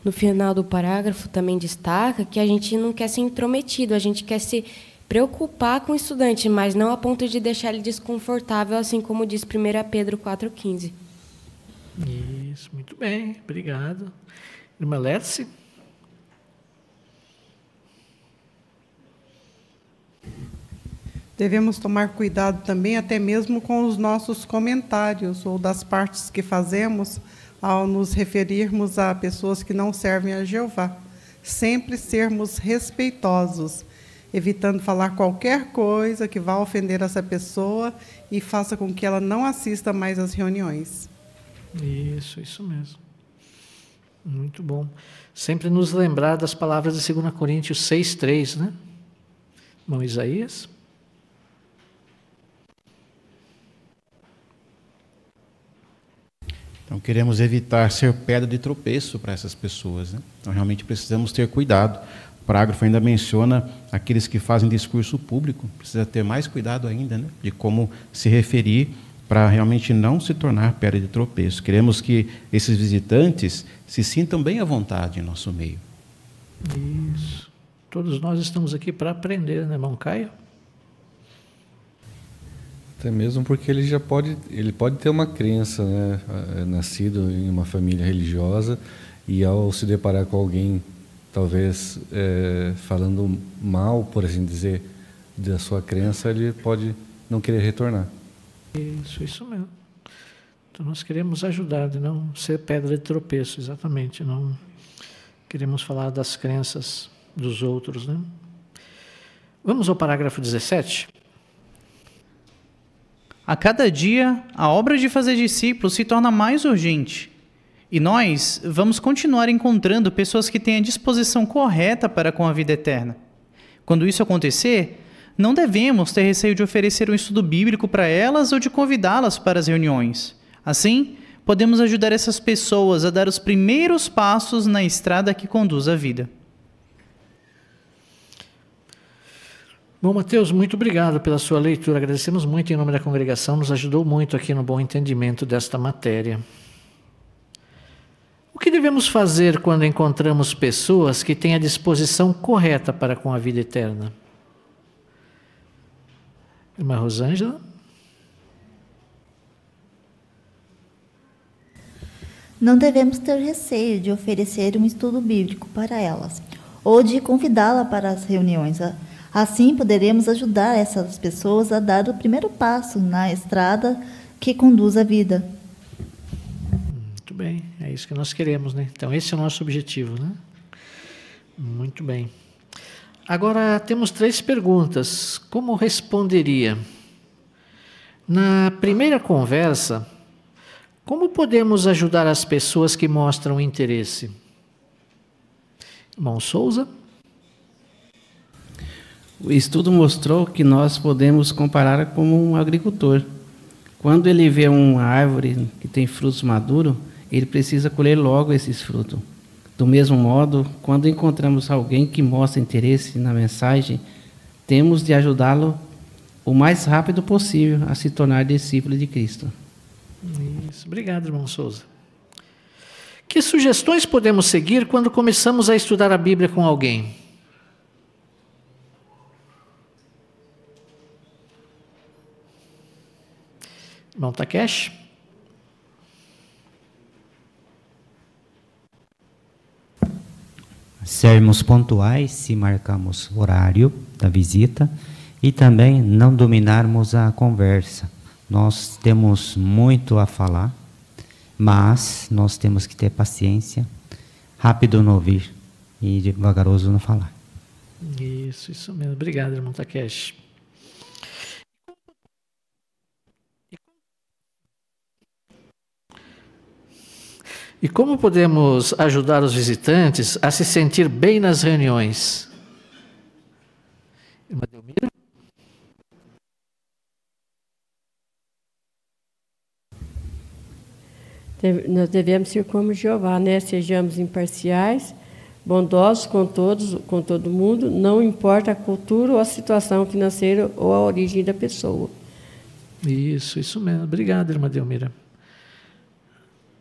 No final do parágrafo também destaca que a gente não quer ser intrometido, a gente quer se preocupar com o estudante, mas não a ponto de deixar ele desconfortável, assim como diz 1 Pedro 4,15. Isso, muito bem. Obrigado. Irmã Létice? Devemos tomar cuidado também, até mesmo com os nossos comentários ou das partes que fazemos ao nos referirmos a pessoas que não servem a Jeová. Sempre sermos respeitosos, evitando falar qualquer coisa que vá ofender essa pessoa e faça com que ela não assista mais às reuniões. Isso mesmo. Muito bom. Sempre nos lembrar das palavras de 2 Coríntios 6,3, né? Irmão Isaías? Então, queremos evitar ser pedra de tropeço para essas pessoas, né? Então, realmente precisamos ter cuidado. O parágrafo ainda menciona aqueles que fazem discurso público. Precisa ter mais cuidado ainda, né? De como se referir para realmente não se tornar pedra de tropeço. Queremos que esses visitantes se sintam bem à vontade em nosso meio. Isso. Todos nós estamos aqui para aprender, né, irmão Caio? Até mesmo porque ele pode ter uma crença, né, nascido em uma família religiosa, e ao se deparar com alguém, talvez falando mal, por assim dizer, da sua crença, ele pode não querer retornar. Isso mesmo. Então nós queremos ajudar, de não ser pedra de tropeço, exatamente. Não queremos falar das crenças dos outros, né? Vamos ao parágrafo 17. A cada dia, a obra de fazer discípulos se torna mais urgente. E nós vamos continuar encontrando pessoas que têm a disposição correta para com a vida eterna. Quando isso acontecer, não devemos ter receio de oferecer um estudo bíblico para elas ou de convidá-las para as reuniões. Assim, podemos ajudar essas pessoas a dar os primeiros passos na estrada que conduz à vida. Bom, Mateus, muito obrigado pela sua leitura. Agradecemos muito em nome da congregação, nos ajudou muito aqui no bom entendimento desta matéria. O que devemos fazer quando encontramos pessoas que têm a disposição correta para com a vida eterna? Irmã Rosângela? Não devemos ter receio de oferecer um estudo bíblico para elas, ou de convidá-la para as reuniões. Assim, poderemos ajudar essas pessoas a dar o primeiro passo na estrada que conduz à vida. Muito bem, é isso que nós queremos, né? Então, esse é o nosso objetivo, né? Muito bem. Agora, temos 3 perguntas. Como responderia? Na primeira conversa, como podemos ajudar as pessoas que mostram interesse? Irmão Souza? O estudo mostrou que nós podemos comparar como um agricultor. Quando ele vê uma árvore que tem frutos maduros, ele precisa colher logo esses frutos. Do mesmo modo, quando encontramos alguém que mostra interesse na mensagem, temos de ajudá-lo o mais rápido possível a se tornar discípulo de Cristo. Isso. Obrigado, irmão Souza. Que sugestões podemos seguir quando começamos a estudar a Bíblia com alguém? Irmão Takeshi? Sermos pontuais se marcamos horário da visita e também não dominarmos a conversa. Nós temos muito a falar mas nós temos que ter paciência, rápido no ouvir e devagaroso no falar. Isso mesmo. Obrigado, irmão Takeshi. E como podemos ajudar os visitantes a se sentir bem nas reuniões? Irmã Delmira? Nós devemos ser como Jeová, né? Sejamos imparciais, bondosos com todos, com todo mundo, não importa a cultura ou a situação financeira ou a origem da pessoa. Isso mesmo. Obrigado, irmã Delmira.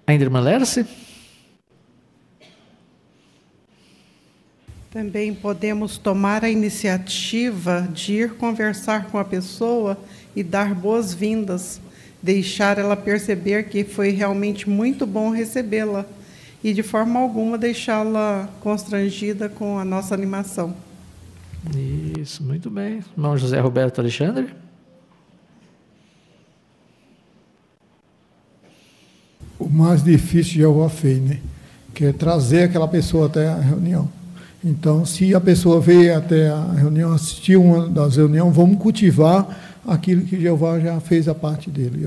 Ainda, irmã Lerce? Também podemos tomar a iniciativa de ir conversar com a pessoa e dar boas-vindas, deixar ela perceber que foi realmente muito bom recebê-la e de forma alguma deixá-la constrangida com a nossa animação. Isso, muito bem. Irmão José Roberto Alexandre? O mais difícil Jeová fez, né? Que é trazer aquela pessoa até a reunião. Então, se a pessoa veio até a reunião, assistir uma das reuniões, vamos cultivar aquilo que Jeová já fez a parte dele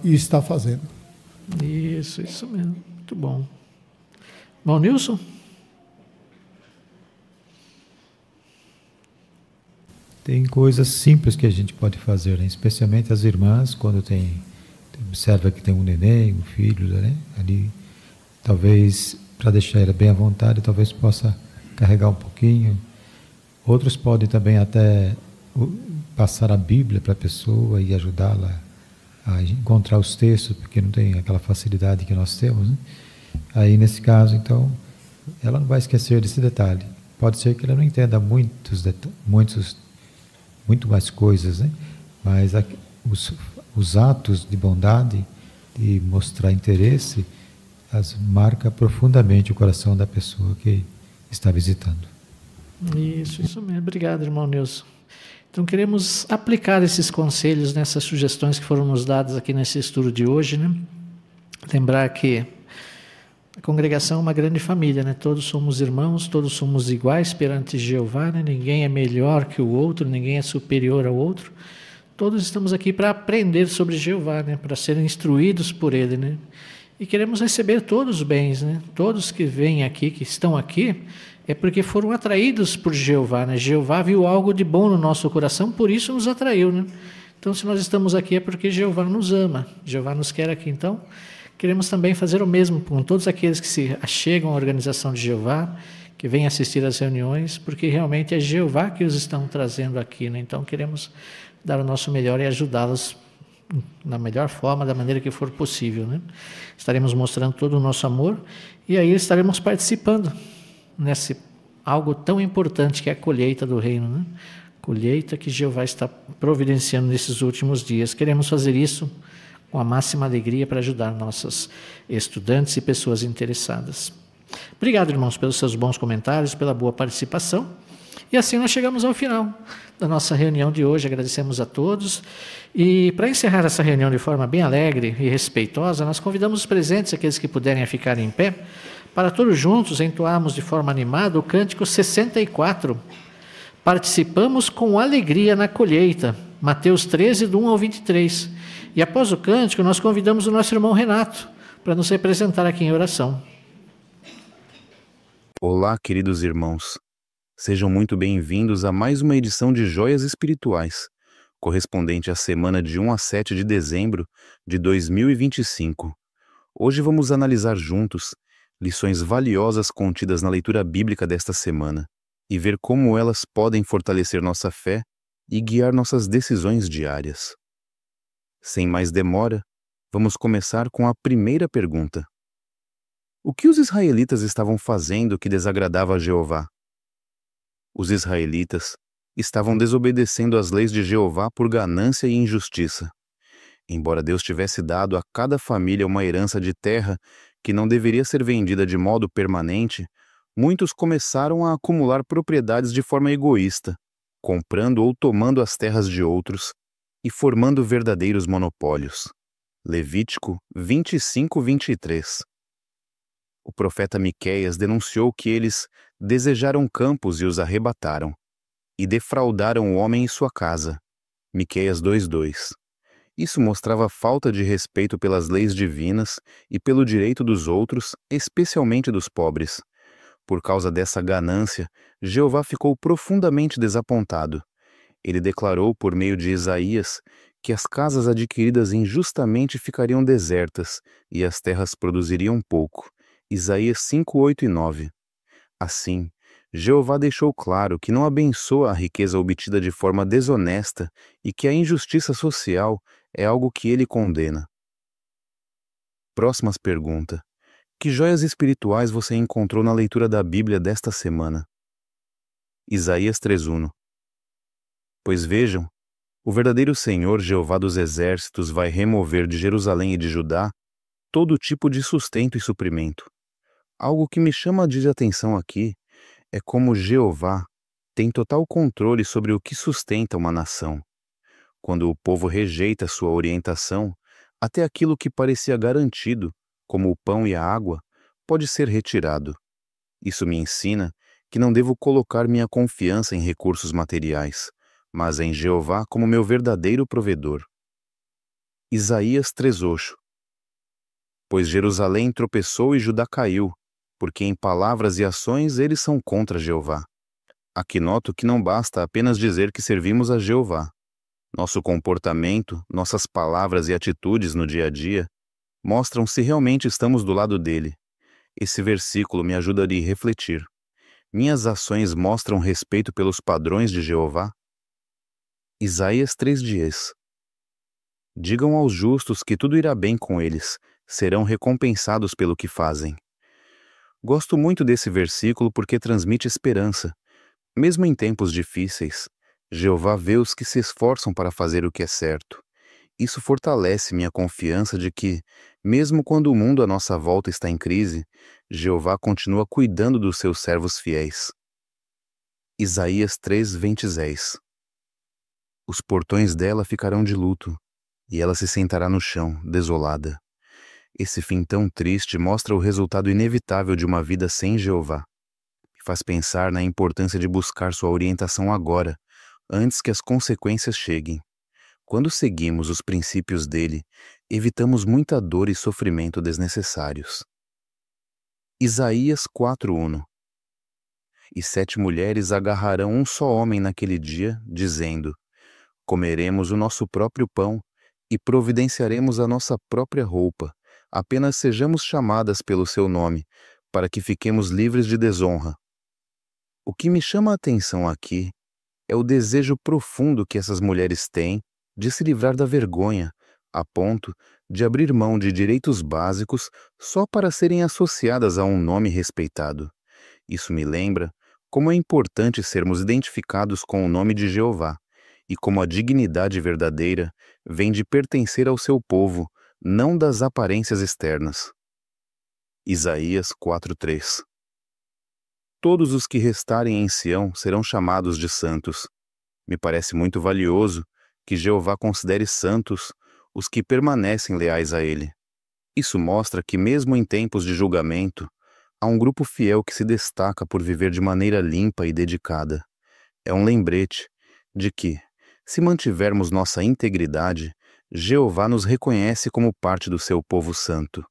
e está fazendo. Isso mesmo. Muito bom. Irmão Nilson? Tem coisas simples que a gente pode fazer, né? Especialmente as irmãs, quando observa que tem um neném, um filho, né? Ali, talvez, para deixar ela bem à vontade, talvez possa carregar um pouquinho. Outros podem também até passar a Bíblia para a pessoa e ajudá-la a encontrar os textos, porque não tem aquela facilidade que nós temos, né? Aí, nesse caso, então, ela não vai esquecer desse detalhe. Pode ser que ela não entenda muito mais coisas, né? Mas os atos de bondade, de mostrar interesse, marca profundamente o coração da pessoa que está visitando. Isso mesmo. Obrigado, irmão Nilson. Então, queremos aplicar esses conselhos, nessas sugestões que foram nos dadas aqui nesse estudo de hoje, né? Lembrar que a congregação é uma grande família, né? Todos somos irmãos, todos somos iguais perante Jeová, né? Ninguém é melhor que o outro, ninguém é superior ao outro. Todos estamos aqui para aprender sobre Jeová, né? Para serem instruídos por Ele, né? E queremos receber todos os bens, né? Todos que vêm aqui, que estão aqui, é porque foram atraídos por Jeová, né? Jeová viu algo de bom no nosso coração, por isso nos atraiu, né? Então, se nós estamos aqui é porque Jeová nos ama, Jeová nos quer aqui. Então, queremos também fazer o mesmo com todos aqueles que se achegam à organização de Jeová, que vêm assistir às reuniões, porque realmente é Jeová que os estão trazendo aqui, né? Então, queremos dar o nosso melhor e ajudá-los na melhor forma, da maneira que for possível, né? Estaremos mostrando todo o nosso amor e aí estaremos participando nesse algo tão importante que é a colheita do reino, né? Colheita que Jeová está providenciando nesses últimos dias. Queremos fazer isso com a máxima alegria para ajudar nossos estudantes e pessoas interessadas. Obrigado, irmãos, pelos seus bons comentários, pela boa participação. E assim nós chegamos ao final da nossa reunião de hoje. Agradecemos a todos. E para encerrar essa reunião de forma bem alegre e respeitosa, nós convidamos os presentes, aqueles que puderem a ficar em pé, para todos juntos entoarmos de forma animada o cântico 64. Participamos com alegria na colheita. Mateus 13, do 1 ao 23. E após o cântico, nós convidamos o nosso irmão Renato para nos representar aqui em oração. Olá, queridos irmãos. Sejam muito bem-vindos a mais uma edição de Joias Espirituais, correspondente à semana de 1 a 7 de dezembro de 2025. Hoje vamos analisar juntos lições valiosas contidas na leitura bíblica desta semana e ver como elas podem fortalecer nossa fé e guiar nossas decisões diárias. Sem mais demora, vamos começar com a primeira pergunta. O que os israelitas estavam fazendo que desagradava a Jeová? Os israelitas estavam desobedecendo às leis de Jeová por ganância e injustiça. Embora Deus tivesse dado a cada família uma herança de terra que não deveria ser vendida de modo permanente, muitos começaram a acumular propriedades de forma egoísta, comprando ou tomando as terras de outros e formando verdadeiros monopólios. Levítico 25, 23. O profeta Miqueias denunciou que eles desejaram campos e os arrebataram, e defraudaram o homem e sua casa. Miqueias 2:2. Isso mostrava falta de respeito pelas leis divinas e pelo direito dos outros, especialmente dos pobres. Por causa dessa ganância, Jeová ficou profundamente desapontado. Ele declarou por meio de Isaías que as casas adquiridas injustamente ficariam desertas e as terras produziriam pouco. Isaías 5, 8 e 9. Assim, Jeová deixou claro que não abençoa a riqueza obtida de forma desonesta e que a injustiça social é algo que ele condena. Próximas pergunta. Que joias espirituais você encontrou na leitura da Bíblia desta semana? Isaías 3:1. Pois vejam, o verdadeiro Senhor Jeová dos Exércitos vai remover de Jerusalém e de Judá todo tipo de sustento e suprimento. Algo que me chama de atenção aqui é como Jeová tem total controle sobre o que sustenta uma nação. Quando o povo rejeita sua orientação, até aquilo que parecia garantido, como o pão e a água, pode ser retirado. Isso me ensina que não devo colocar minha confiança em recursos materiais, mas em Jeová como meu verdadeiro provedor. Isaías 3:8. Pois Jerusalém tropeçou e Judá caiu, porque em palavras e ações eles são contra Jeová. Aqui noto que não basta apenas dizer que servimos a Jeová. Nosso comportamento, nossas palavras e atitudes no dia a dia mostram se realmente estamos do lado dele. Esse versículo me ajudaria a refletir. Minhas ações mostram respeito pelos padrões de Jeová? Isaías 3:10. Digam aos justos que tudo irá bem com eles, serão recompensados pelo que fazem. Gosto muito desse versículo porque transmite esperança. Mesmo em tempos difíceis, Jeová vê os que se esforçam para fazer o que é certo. Isso fortalece minha confiança de que, mesmo quando o mundo à nossa volta está em crise, Jeová continua cuidando dos seus servos fiéis. Isaías 3:20. Os portões dela ficarão de luto, e ela se sentará no chão, desolada. Esse fim tão triste mostra o resultado inevitável de uma vida sem Jeová. Me faz pensar na importância de buscar sua orientação agora, antes que as consequências cheguem. Quando seguimos os princípios dele, evitamos muita dor e sofrimento desnecessários. Isaías 4:1. E 7 mulheres agarrarão um só homem naquele dia, dizendo: comeremos o nosso próprio pão e providenciaremos a nossa própria roupa, apenas sejamos chamadas pelo seu nome, para que fiquemos livres de desonra. O que me chama a atenção aqui é o desejo profundo que essas mulheres têm de se livrar da vergonha, a ponto de abrir mão de direitos básicos só para serem associadas a um nome respeitado. Isso me lembra como é importante sermos identificados com o nome de Jeová, e como a dignidade verdadeira vem de pertencer ao seu povo, não das aparências externas. Isaías 4:3. Todos os que restarem em Sião serão chamados de santos. Me parece muito valioso que Jeová considere santos os que permanecem leais a ele. Isso mostra que mesmo em tempos de julgamento, há um grupo fiel que se destaca por viver de maneira limpa e dedicada. É um lembrete de que, se mantivermos nossa integridade, Jeová nos reconhece como parte do seu povo santo.